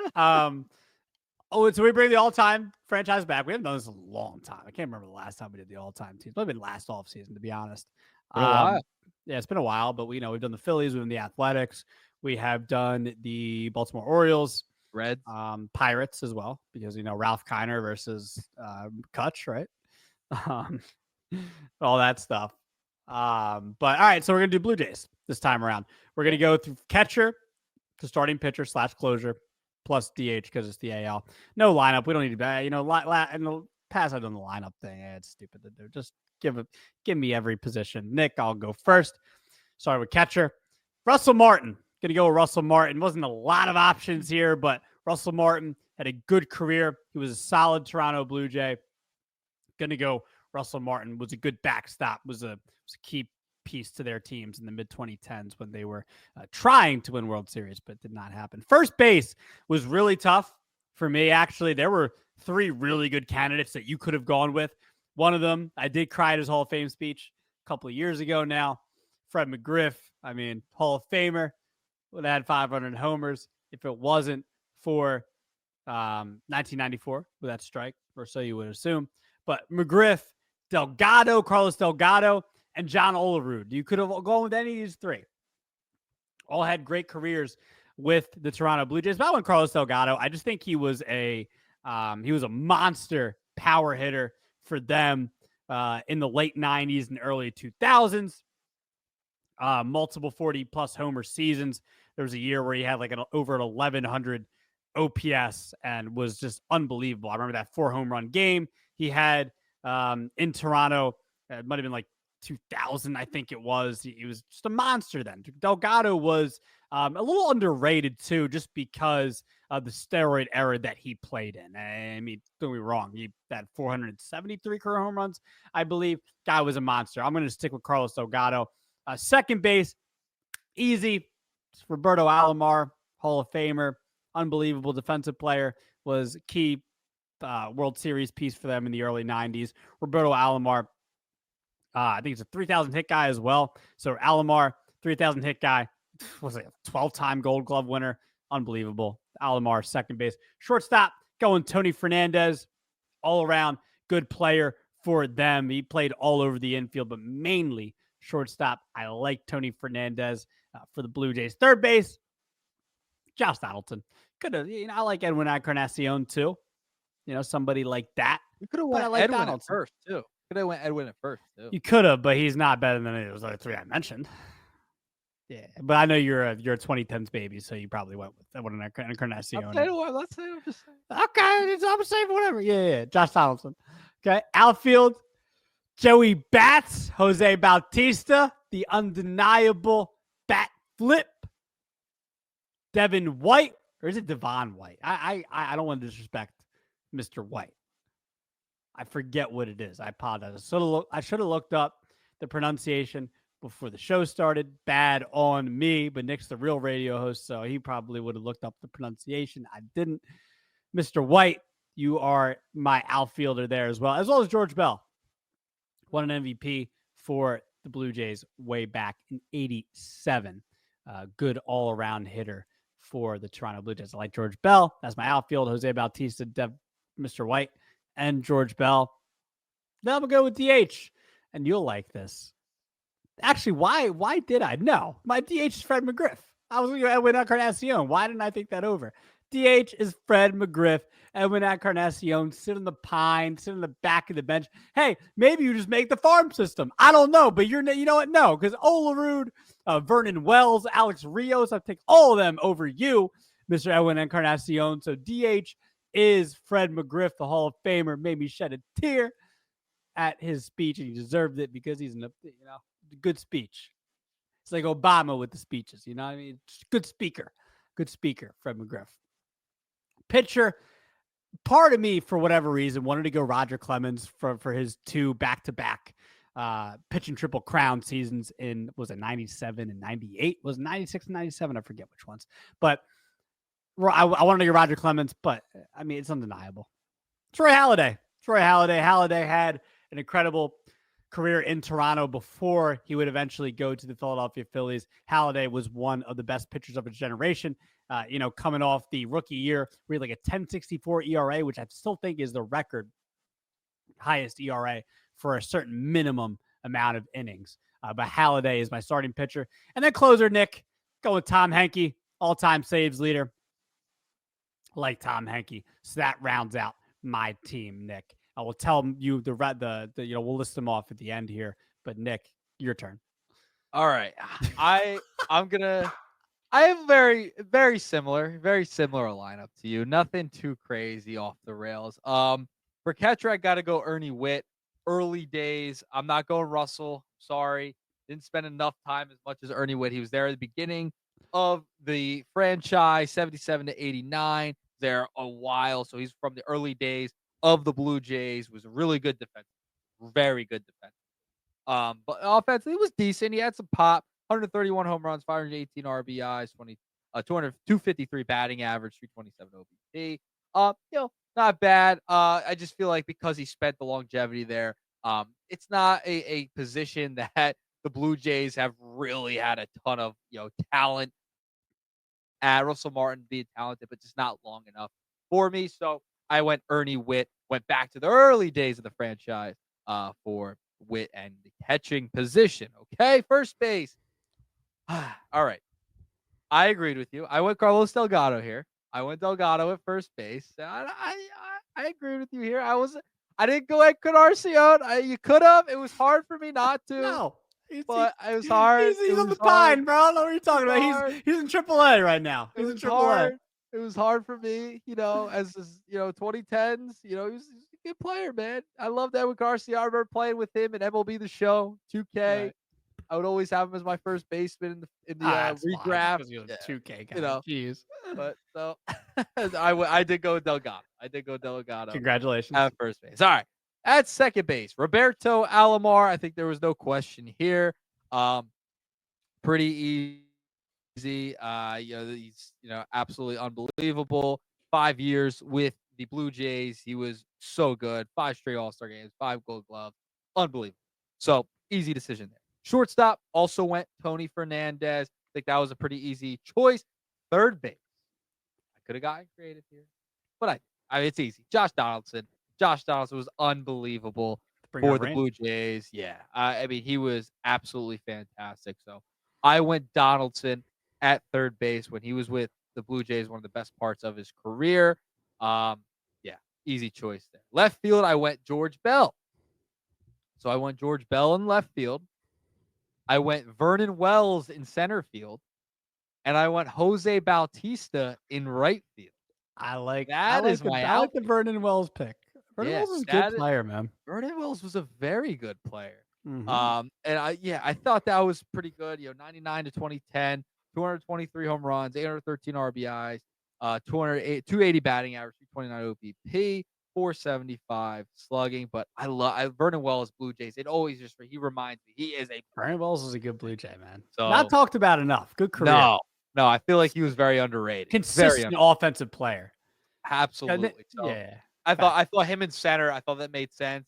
So we bring the all-time franchise back. We haven't done this in a long time. I can't remember the last time we did the all-time teams. It might have been last offseason, to be honest. Yeah, it's been a while, but we've done the Phillies, we've done the Athletics, we have done the Baltimore Orioles, Reds, Pirates as well, because Ralph Kiner versus Kutch, right? All that stuff. But all right, so we're gonna do Blue Jays this time around. We're gonna go through catcher to starting pitcher / closer plus DH because it's the AL. No lineup. We don't need to. In the past, I've done the lineup thing. It's stupid to do. Just give me every position. Nick, I'll go first. Starting with catcher, Russell Martin. Going to go with Russell Martin. Wasn't a lot of options here, but Russell Martin had a good career. He was a solid Toronto Blue Jay. Going to go Russell Martin. Was a good backstop. Was a key piece to their teams in the mid-2010s when they were trying to win World Series, but did not happen. First base was really tough for me, actually. There were 3 really good candidates that you could have gone with. One of them, I did cry at his Hall of Fame speech a couple of years ago now. Fred McGriff, Hall of Famer. Would have had 500 homers if it wasn't for 1994 with that strike, or so you would assume. But McGriff, Delgado, Carlos Delgado, and John Olerud. You could have gone with any of these 3. All had great careers with the Toronto Blue Jays. But I went Carlos Delgado. I just think he was a monster power hitter for them in the late 90s and early 2000s. Multiple 40-plus homer seasons. There was a year where he had over an 1,100 OPS and was just unbelievable. I remember that 4 home run game he had in Toronto. It might have been 2000, I think it was. He was just a monster then. Delgado was a little underrated too, just because of the steroid era that he played in. I mean, don't get me wrong. He had 473 career home runs, I believe. Guy was a monster. I'm going to stick with Carlos Delgado. Second base, easy. It's Roberto Alomar, Hall of Famer, unbelievable defensive player, was key World Series piece for them in the early 90s. Roberto Alomar, I think he's a 3,000 hit guy as well. So Alomar, 3,000 hit guy, was it a 12-time Gold Glove winner? Unbelievable. Alomar, second base. Shortstop, going Tony Fernandez, all around good player for them. He played all over the infield, but mainly shortstop. I like Tony Fernandez for the Blue Jays. Third base, Josh Donaldson. Could have, I like Edwin Encarnacion too. Somebody like that. You could have went Edwin at first too. Could have went Edwin at first too. You could have, but he's not better than those other three I mentioned. Yeah, but I know you're a 2010s baby, so you probably went with Edwin Encarnacion. I'm just saying. Okay, I'm saying whatever. Yeah. Josh Donaldson. Okay, outfield, Joey Bats, Jose Bautista, the undeniable bat flip, Devin White, or is it Devon White? I don't want to disrespect Mr. White. I forget what it is. I apologize. I should have looked up the pronunciation before the show started. Bad on me, but Nick's the real radio host, so he probably would have looked up the pronunciation. I didn't. Mr. White, you are my outfielder there as well as George Bell. Won an MVP for the Blue Jays way back in '87. Good all-around hitter for the Toronto Blue Jays. I like George Bell. That's my outfield. Jose Bautista, Mr. White, and George Bell. Then I'm going to go with DH, and you'll like this. Actually, why did I? No, my DH is Fred McGriff. I was going to go Edwin Encarnacion. Why didn't I think that over? DH is Fred McGriff. Edwin Encarnacion, sit on the pine, sit on the back of the bench. Hey, maybe you just make the farm system. I don't know, but you know what? No, because Olerud, Vernon Wells, Alex Rios, I'll take all of them over you, Mr. Edwin Encarnacion. So DH is Fred McGriff, the Hall of Famer. Made me shed a tear at his speech, and he deserved it because he's good speech. It's like Obama with the speeches, you know what I mean? Good speaker, Fred McGriff. Pitcher, part of me, for whatever reason, wanted to go Roger Clemens for his two back-to-back pitching triple crown seasons in, was it 97 and 98? Was it 96 and 97? I forget which ones. But I wanted to go Roger Clemens, but, I mean, it's undeniable. Troy Halladay. Halladay had an incredible career in Toronto before he would eventually go to the Philadelphia Phillies. Halladay was one of the best pitchers of his generation. Coming off the rookie year, really like a 10.64 ERA, which I still think is the record highest ERA for a certain minimum amount of innings. But Halladay is my starting pitcher. And then closer, Nick, go with Tom Henke, all-time saves leader. Like Tom Henke. So that rounds out my team, Nick. I will tell you we'll list them off at the end here. But Nick, your turn. All right. I have very, very similar lineup to you. Nothing too crazy off the rails. For catcher, I got to go Ernie Whitt. Early days. I'm not going Russell. Sorry. Didn't spend enough time as much as Ernie Whitt. He was there at the beginning of the franchise, 77 to 89. There a while. So he's from the early days of the Blue Jays. Was a really good defense. Very good defense. But offensively, it was decent. He had some pop. 131 home runs, 518 RBIs, 253 batting average, 327 OBP. Not bad. I just feel like because he spent the longevity there, it's not a position that the Blue Jays have really had a ton of talent at. Russell Martin being talented, but just not long enough for me. So I went Ernie Whitt. Went back to the early days of the franchise for Whitt and the catching position. Okay, first base. All right. I agreed with you. I went Carlos Delgado here. I went Delgado at first base. I agreed with you here. I didn't go Encarnacion. You could have. It was hard for me not to. No. It was hard. He's on the pine, bro. I don't know what you're talking about. He's in AAA right now. He's in AAA. It was hard for me, as 2010s. He's a good player, man. I love that with Garcia. I remember playing with him in MLB The Show, 2K. Right. I would always have him as my first baseman in the redraft. Because he was a 2K guy. Jeez. But so I did go Delgado. Congratulations. At first base. All right. At second base, Roberto Alomar. I think there was no question here. pretty easy. He's absolutely unbelievable. 5 years with the Blue Jays, he was so good. 5 straight All-Star games, 5 Gold Gloves, unbelievable. So easy decision there. Shortstop also went Tony Fernandez. I think that was a pretty easy choice. Third base, I could have gotten creative here, but I mean, it's easy. Josh Donaldson. Josh Donaldson was unbelievable for the Blue Jays. Yeah, I mean, he was absolutely fantastic. So I went Donaldson at third base when he was with the Blue Jays, one of the best parts of his career. Yeah, easy choice there. Left field, I went George Bell. So I went George Bell in left field. I went Vernon Wells in center field. And I went Jose Bautista in right field. I like the Vernon Wells pick. Vernon Wells is a good player, man. Vernon Wells was a very good player. Mm-hmm. And I thought that was pretty good. 99 to 2010, 223 home runs, 813 RBIs, 280 batting average, 229 OBP, 475 slugging. But I love Vernon Wells, Blue Jays. It always he reminds me. He is Vernon Wells is a good Blue Jay, man. So, not talked about enough. Good career. No, I feel like he was very underrated. Consistent offensive player. Absolutely. So yeah. I thought him in center. I thought that made sense.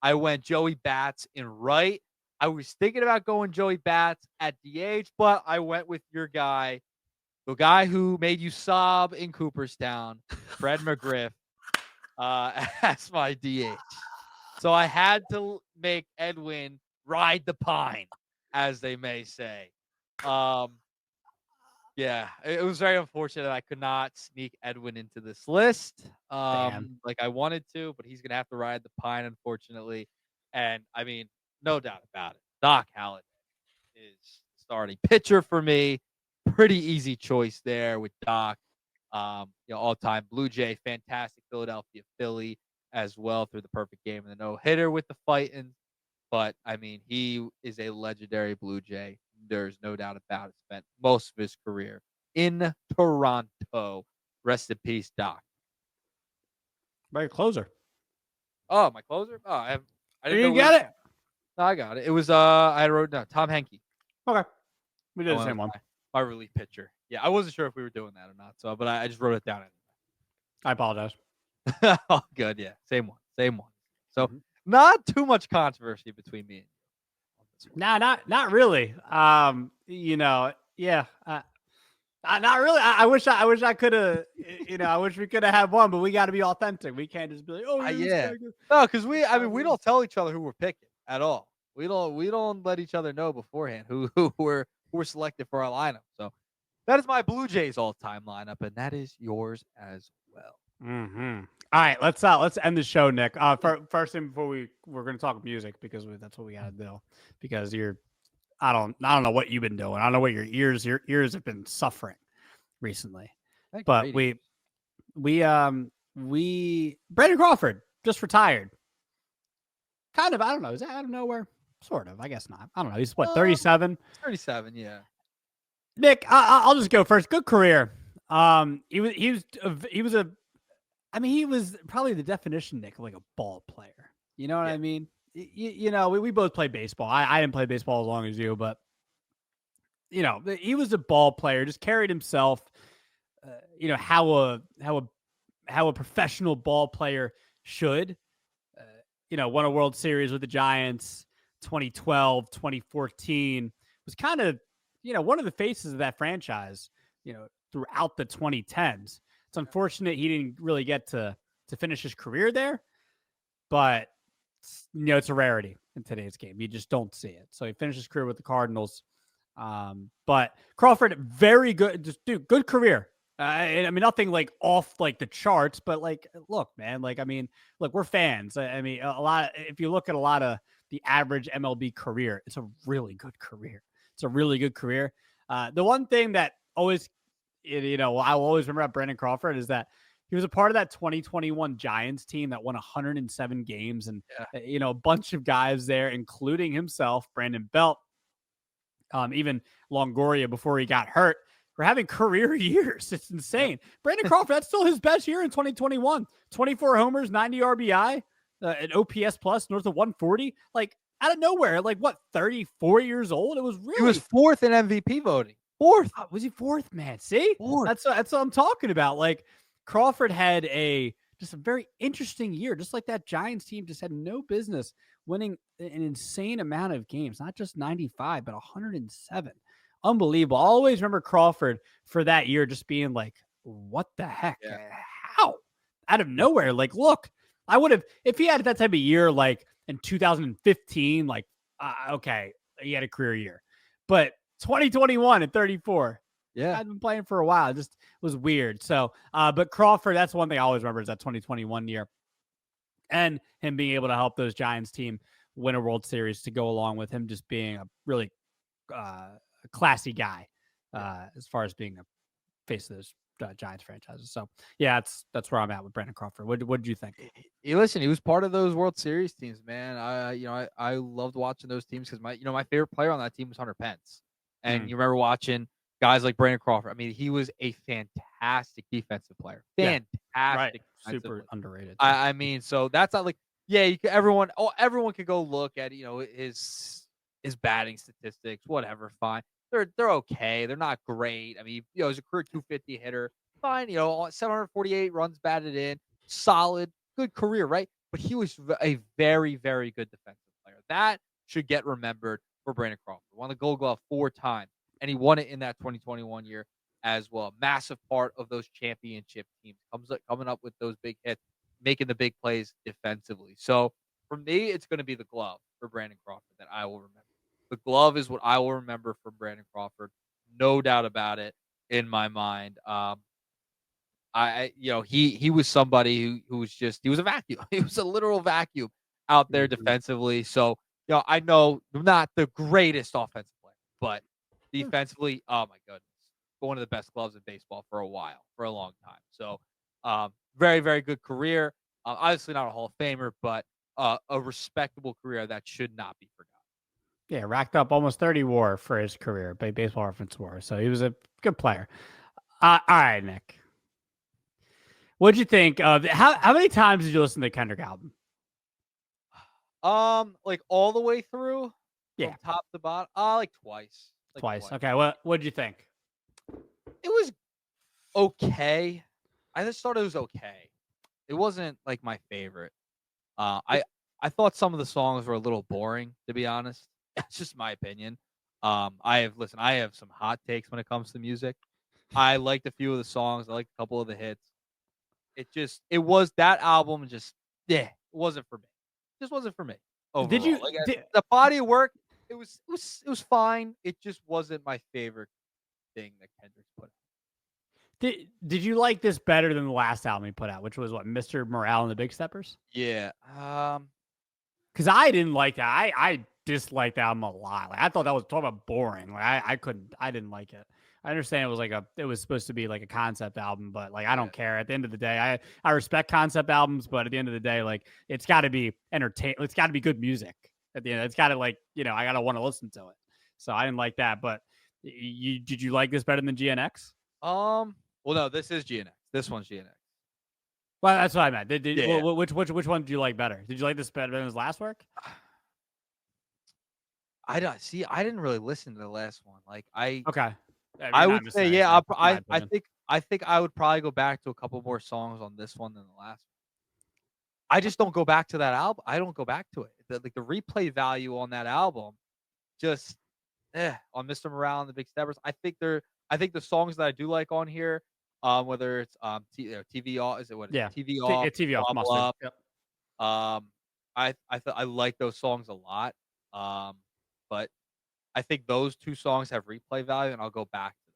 I went Joey Bats in right. I was thinking about going Joey Bats at DH, but I went with your guy, the guy who made you sob in Cooperstown, Fred McGriff, as my DH. So I had to make Edwin ride the pine, as they may say. Yeah, it was very unfortunate I could not sneak Edwin into this list like I wanted to, but he's going to have to ride the pine, unfortunately. And, I mean, no doubt about it. Doc Halladay is starting pitcher for me. Pretty easy choice there with Doc. All-time Blue Jay, fantastic Philadelphia Philly as well through the perfect game and the no-hitter with the fighting. But, I mean, he is a legendary Blue Jay. There's no doubt about it. Spent most of his career in Toronto. Rest in peace, Doc. Right, closer. Oh, my closer? Oh, I didn't know. You got it? No, I got it. It was I wrote down Tom Henke. Okay. We did the same one. My relief pitcher. Yeah, I wasn't sure if we were doing that or not. So, but I just wrote it down anyway. I apologize. Oh, good. Yeah, same one. So, not too much controversy between me and you. Nah, not really. Not really. I wish I could have. I wish we could have had one, but we got to be authentic. We can't just be like, oh yeah. No, because we don't tell each other who we're picking at all. We don't let each other know beforehand who we're selected for our lineup. So that is my Blue Jays all-time lineup, and that is yours as well. Mm-hmm. All right, let's end the show, Nick. First thing before we're gonna talk music because that's what we gotta do. Because I don't know what you've been doing. I don't know what your ears have been suffering recently. But we Brandon Crawford just retired. Kind of, I don't know. Is that out of nowhere? Sort of, I guess not. I don't know. He's 37? 37, yeah. Nick, I'll just go first. Good career. He was probably the definition, Nick, of like a ball player. You know what I mean? We both play baseball. I didn't play baseball as long as you, but he was a ball player. Just carried himself. How a professional ball player should. Won a World Series with the Giants. 2012, 2014 was kind of one of the faces of that franchise. Throughout the 2010s. It's unfortunate he didn't really get to finish his career there, but it's a rarity in today's game. You just don't see it. So he finished his career with the Cardinals. But Crawford, very good, good career. Nothing like off like the charts, but like, look, man, we're fans. If you look at a lot of the average MLB career, it's a really good career. The one thing that always, I will always remember about Brandon Crawford is that he was a part of that 2021 Giants team that won 107 games and, a bunch of guys there, including himself, Brandon Belt, even Longoria before he got hurt, were having career years. It's insane. Brandon Crawford, that's still his best year in 2021. 24 homers, 90 RBI, an OPS plus north of 140. Like, out of nowhere, like what, 34 years old? It was He was really 4th in MVP voting. 4th. was he fourth, man? See, 4th. that's what I'm talking about. Like Crawford had just a very interesting year, just like that Giants team just had no business winning an insane amount of games, not just 95, but 107. Unbelievable. I always remember Crawford for that year just being like, what the heck? Yeah. How? Out of nowhere. Like, look, I would have, if he had that type of year, like in 2015, like, okay, he had a career year. But 2021 at 34, Yeah. I'd been playing for a while. It just was weird. So, but Crawford, that's one thing I always remember is that 2021 year and him being able to help those Giants team win a World Series to go along with him just being a really classy guy as far as being a face of those Giants franchises. So yeah, that's where I'm at with Brandon Crawford. What did you think? Listen, he was part of those World Series teams, man. I loved watching those teams because my favorite player on that team was Hunter Pence, and you remember watching guys like Brandon Crawford. I mean, he was a fantastic defensive player. Fantastic, right. Super underrated. I mean, so that's not like everyone could go look at his batting statistics, whatever, fine. They're okay. They're not great. I mean, he's a career 250 hitter. Fine, 748 runs batted in, solid, good career, right? But he was a very, very good defensive player. That should get remembered for Brandon Crawford. Won the Gold Glove 4 times, and he won it in that 2021 year as well. Massive part of those championship teams coming up with those big hits, making the big plays defensively. So for me, it's going to be the glove for Brandon Crawford that I will remember. The glove is what I will remember from Brandon Crawford, no doubt about it in my mind. He was somebody who was he was a vacuum. He was a literal vacuum out there defensively. So, I know not the greatest offensive player, but defensively, oh my goodness, one of the best gloves in baseball for a long time. So, very, very good career. Obviously not a Hall of Famer, but a respectable career that should not be forgotten. Yeah, racked up almost 30 WAR for his career, by Baseball Reference WAR. So he was a good player. All right, Nick. What'd you think of how many times did you listen to the Kendrick album? Like all the way through, Yeah, from top to bottom. Like twice. twice. Okay, what'd you think? It was okay. I just thought it was okay. It wasn't like my favorite. I thought some of the songs were a little boring, to be honest. That's just my opinion. I have some hot takes when it comes to music. I liked a few of the songs. I liked a couple of the hits. It was that album it wasn't for me. It just wasn't for me. Overall. The body of work, it was fine. It just wasn't my favorite thing that Kendrick's put out. Did you like this better than the last album he put out, which was what, Mr. Morale and the Big Steppers? Yeah. Because I didn't like that. I disliked the album a lot. Like, I thought that was talking about boring. Like I didn't like it. I understand it was supposed to be like a concept album, but like I don't care. At the end of the day, I respect concept albums, but at the end of the day, like it's got to be entertain. It's got to be good music. At the end, it's got to I gotta want to listen to it. So I didn't like that. But did you like this better than GNX? Well, no, this is GNX. This one's GNX. Well, that's what I meant. Which one did you like better? Did you like this better than his last work? I didn't really listen to the last one. Like okay. I would say, yeah. I think I would probably go back to a couple more songs on this one than the last one. I just don't go back to that album. I don't go back to it. The replay value on that album, just on Mr. Morale and the Big Steppers. I think the songs that I do like on here, whether it's TV off, is it what? Yeah, TV off, TV off, mustard. up. Yep. I like those songs a lot. But I think those two songs have replay value, and I'll go back to them.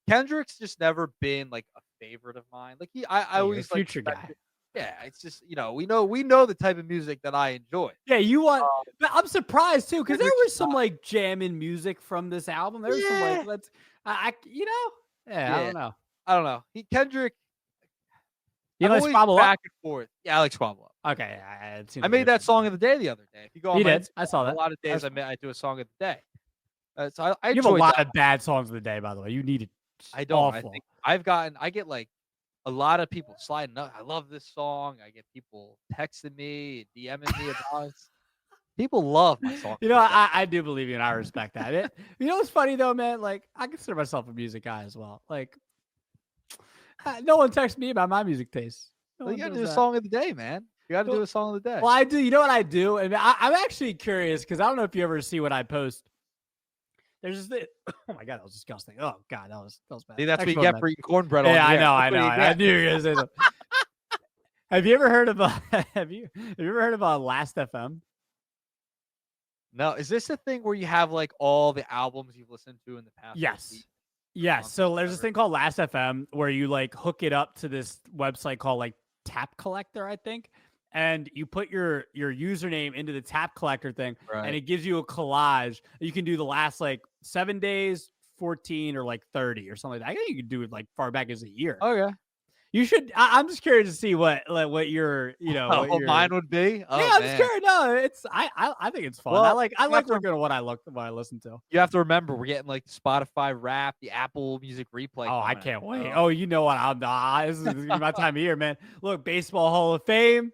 Kendrick's just never been like a favorite of mine. Like I always like future guy. Yeah, it's just we know the type of music that I enjoy. Yeah, you want. But I'm surprised too because there was some like jamming music from this album. There was some like I don't know. Kendrick. You like Squabble back and forth. Yeah, I like Squabble Up. Okay, I made that song of the day the other day. If you go on, I saw that. A lot of days I do a song of the day. So I you have a lot of bad songs of the day, by the way. You need it. I don't. Awful. I think I get like a lot of people sliding up. I love this song. I get people texting me, DMing me about it. People love my song. You know, I do believe you, and I respect that. You know what's funny though, man? Like, I consider myself a music guy as well. Like, no one texts me about my music taste. No Well, one you got to does do a that. song of the day, man. You got to do Well, a song of the day. well, I do. You know what I do? And I'm actually curious because I don't know if you ever see what I post. There's this. Oh my god, that was disgusting. Oh god, that was bad. See, that's what you Actual get bad. for eating cornbread on Yeah, the I air. know, That's I what know. you I get. knew you were gonna say something. Have you ever heard of have you ever heard of Last FM? No, is this a thing where you have like all the albums you've listened to in the past Yes. week? Yes. Month, So there's this whatever? thing called Last FM where you like hook it up to this website called like Tap Collector, I think. And you put your username into the Tap Collector thing, and Right. it gives you a collage. You can do the last like 7 days, 14, or like 30 or something like that. I think you could do it like far back as a year. Okay. You should. I'm just curious to see what your what Oh, your. mine would be. Yeah, Oh I'm just man. curious. No, it's I think it's fun. Well, I you have like to looking at what I listen to. you have to remember we're getting like Spotify Wrap, the Apple Music Replay. Oh, I coming can't out, wait. so- Oh, you know what? This is my time of year, man. Look, Baseball Hall of Fame,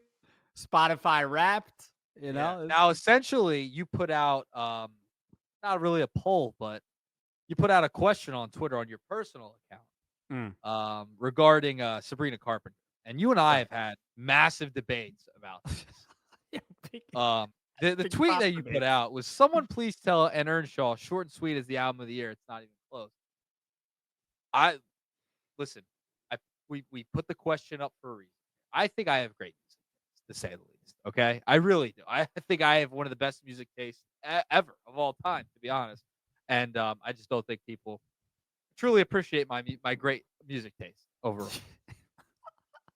Spotify Wrapped. You Yeah. know, Now, essentially, you put out not really a poll, but you put out a question on Twitter on your personal account regarding Sabrina Carpenter, and you and I have had massive debates about this. Yeah, big- The big tweet pop that you debate. put out was, "Someone please tell Ann Earnshaw short and sweet is the album of the year. It's not even close." I listen. We put the question up for a reason. I think I have great music taste, to say the least. Okay, I really do. I think I have one of the best music tastes ever of all time, to be honest. And I just don't think people truly appreciate my great music taste overall,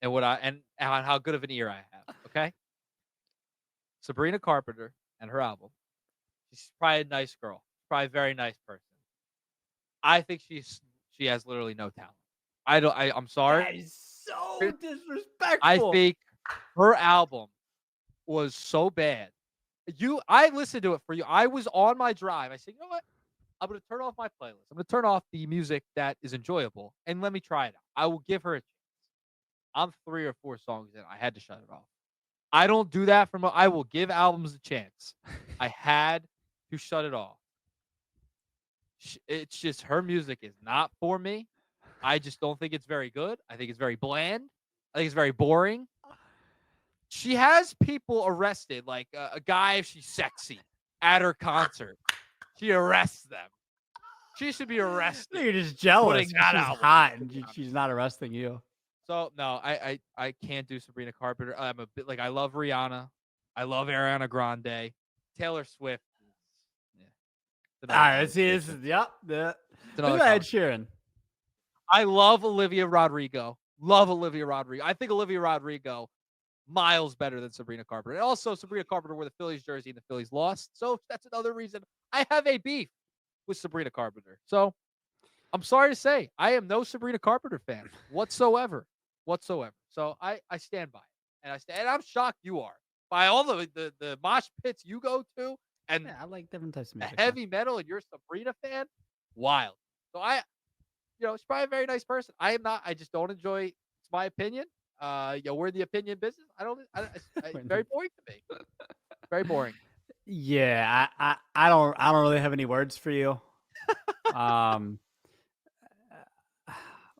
and and how good of an ear I have. Okay, Sabrina Carpenter and her album. She's probably a nice girl, probably a very nice person. I think she has literally no talent. I'm sorry. That is so I disrespectful. think her album was so bad. I listened to it for you. I was on my drive. I said, you know what? I'm going to turn off my playlist. I'm going to turn off the music that is enjoyable and let me try it out. I will give her a chance. I'm 3 or 4 songs in. I had to shut it off. I don't do that I will give albums a chance. I had to shut it off. It's just her music is not for me. I just don't think it's very good. I think it's very bland. I think it's very boring. She has people arrested, like a guy, if she's sexy, at her concert. She arrests them. She should be arrested. You're just jealous. Putting that She's album hot, out, and she's not arresting you. So no, I can't do Sabrina Carpenter. I'm a bit like, I love Rihanna. I love Ariana Grande. Taylor Swift. Yeah. All right, let's see. This is What about Ed Sheeran? I love Olivia Rodrigo. Love Olivia Rodrigo. I think Olivia Rodrigo miles better than Sabrina Carpenter. And also, Sabrina Carpenter wore the Phillies jersey and the Phillies lost. So that's another reason I have a beef with Sabrina Carpenter. So I'm sorry to say, I am no Sabrina Carpenter fan whatsoever. So I stand by it. And I'm shocked you are. By all the mosh pits you go to, and Yeah, I like different types of music. heavy metal, and you're a Sabrina fan, wild. So she's probably a very nice person. I am not. I just don't enjoy. It's my opinion. We're in the opinion business. It's very boring to me. Very boring. Yeah, I don't really have any words for you.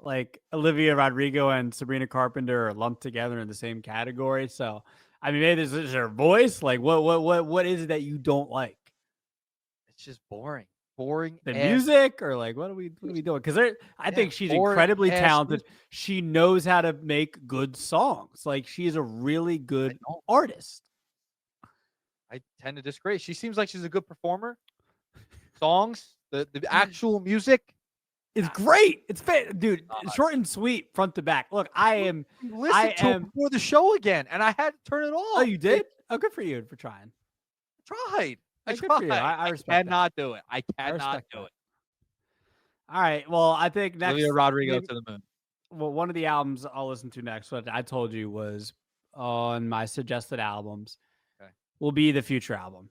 Like Olivia Rodrigo and Sabrina Carpenter are lumped together in the same category. So, I mean, maybe this is her voice. Like, what is it that you don't like? It's just boring. Boring. The music, or like, what are we doing? Because I think she's incredibly talented. Music. She knows how to make good songs. Like, she is a really good artist. I tend to disagree. She seems like she's a good performer. Songs, the actual music. It's great. It's dude. Short and sweet, front to back. Look, I listened to it before the show again, and I had to turn it off. Oh, you did? Oh, good for you for trying. I Good tried. for you. I respect. I cannot do it. I cannot do it. All right. Well, I think next. Olivia Rodrigo to the moon. Well, one of the albums I'll listen to next, what I told you was on my suggested albums, will be the Future album.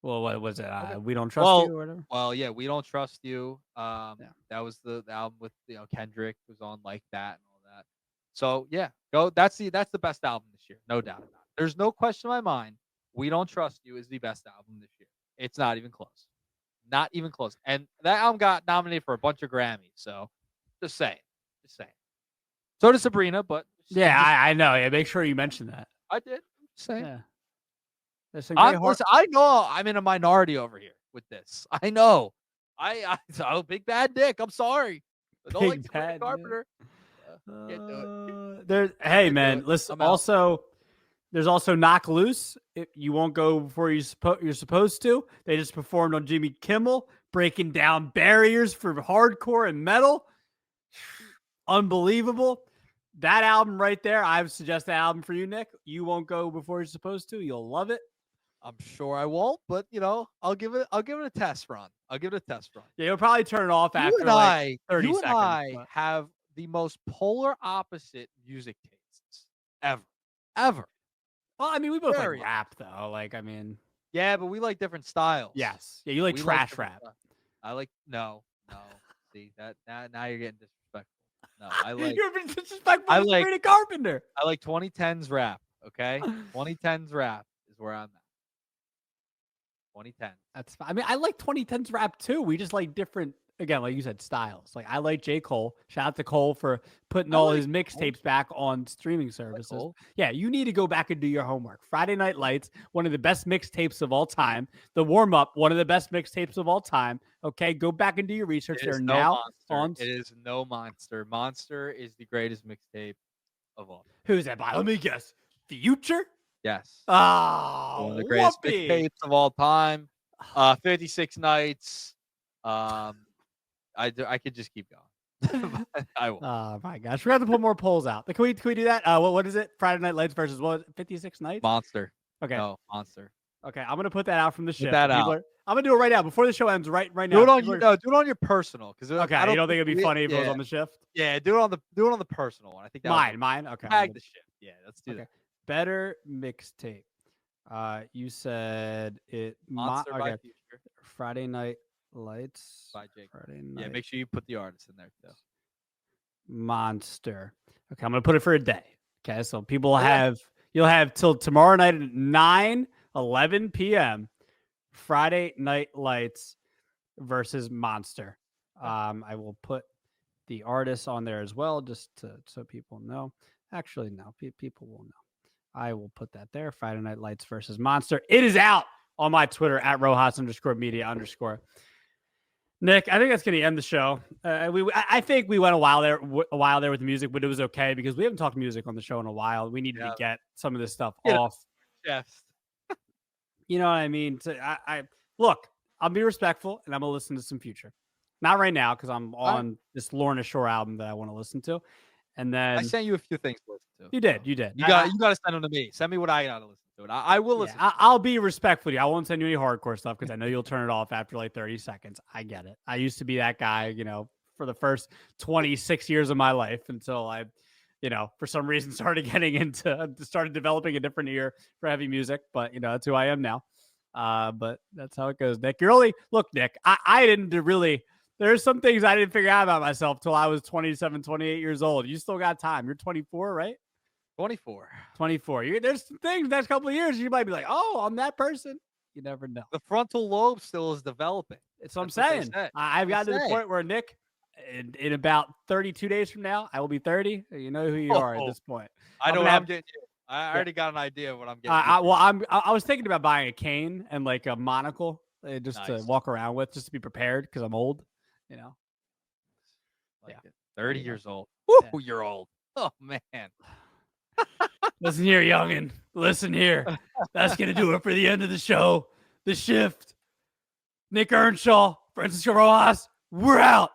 Well, what was it? We Don't Trust You or whatever? Well, yeah, We Don't Trust You. That was the album with Kendrick was on, like that and all that. So yeah, go. That's the best album this year, no doubt about it. There's no question in my mind We Don't Trust You is the best album this year. It's not even close. Not even close. And that album got nominated for a bunch of Grammys. So just saying. Just saying. So did Sabrina, but Yeah, I know. Yeah, make sure you mention that. I did. I'm just saying. Yeah. There's some great Listen, I know I'm in a minority over here with this. I know. I'm big bad dick. I'm sorry. I don't like Sabrina Carpenter. Can't do it. Hey man, listen. Also, there's also Knock Loose. You won't go before you're supposed to. They just performed on Jimmy Kimmel, breaking down barriers for hardcore and metal. Unbelievable. That album right there, I would suggest that album for you, Nick. You won't go before you're supposed to. You'll love it. I'm sure I won't, but I'll give it a test run. I'll give it a test run. Yeah, you'll probably turn it off after 30 seconds. You and I have the most polar opposite music tastes ever. Well, I mean, we both like rap though. Like, I mean, yeah, but we like different styles. Yes. Yeah, you like trash rap. I like no. See that now you're getting disrespectful. No, I like you're being disrespectful to Sabrina Carpenter. I like 2010s rap. Okay, 2010s rap is where I'm at. 2010. That's fine. I mean, I like 2010s rap too. We just like different, again, like you said, styles. Like I like J. Cole. Shout out to Cole for putting all his mixtapes back on streaming services. Yeah, you need to go back and do your homework. Friday Night Lights, one of the best mixtapes of all time. The Warm Up, one of the best mixtapes of all time. Okay, go back and do your research. They're now on. It is no monster. Monster is the greatest mixtape of all time. Who's that by? Let me guess. Future? Yes. Oh, one of the greatest mixtapes of all time. 56 Nights. I could just keep going. I will. Oh my gosh, we have to put more polls out. Can we do that? What is it? Friday Night Lights versus what? 56 Nights. Monster. Okay. No, Monster. Okay, I'm gonna put that out from the show. I'm gonna do it right now before the show ends. Right now. Do it on your personal. Because okay, you don't think it'd be funny if it was on the shift? Yeah, do it on the personal one. I think that mine. Okay. Tag the shift. Yeah, let's do that. Better mixtape. You said it. Monster by Future. Friday Night Lights by Jake. Friday Night. Yeah, make sure you put the artist in there too. Monster. Okay, I'm gonna put it for a day. Okay, so you'll have till tomorrow night at 9:11 p.m. Friday Night Lights versus Monster. I will put the artists on there as well, just so people know. Actually, no, people will know. I will put that there. Friday Night Lights versus Monster. It is out on my Twitter at Rojas_media_. Nick, I think that's going to end the show. I think we went a while there with the music, but it was okay because we haven't talked music on the show in a while. We needed to get some of this stuff off. Yes. You know what I mean? Look, I'll be respectful and I'm going to listen to some Future. Not right now because I'm on this Lorna Shore album that I want to listen to. And then I sent you a few things to listen to. You did. You got to send them to me. Send me what I got to listen to. And I will listen. I'll be respectful to you. I won't send you any hardcore stuff because I know you'll turn it off after like 30 seconds. I get it. I used to be that guy, for the first 26 years of my life until I, for some reason started developing a different ear for heavy music. But, that's who I am now. But that's how it goes, Nick. Look, Nick, I didn't really. There's some things I didn't figure out about myself till I was 27, 28 years old. You still got time. You're 24, right? 24. There's some things next couple of years you might be like, oh, I'm that person. You never know. The frontal lobe still is developing. That's what I'm saying. I've gotten to the point where, Nick, in about 32 days from now, I will be 30. You know who you are at this point. I know what I'm getting you. I already got an idea of what I'm getting. I was thinking about buying a cane and like a monocle just to walk around with, just to be prepared because I'm old. Like 30 years old. Woo, you're old. Oh man. Listen here, youngin. Listen here. That's gonna do it for the end of the show. The Shift. Nick Earnshaw, Francisco Rojas. We're out.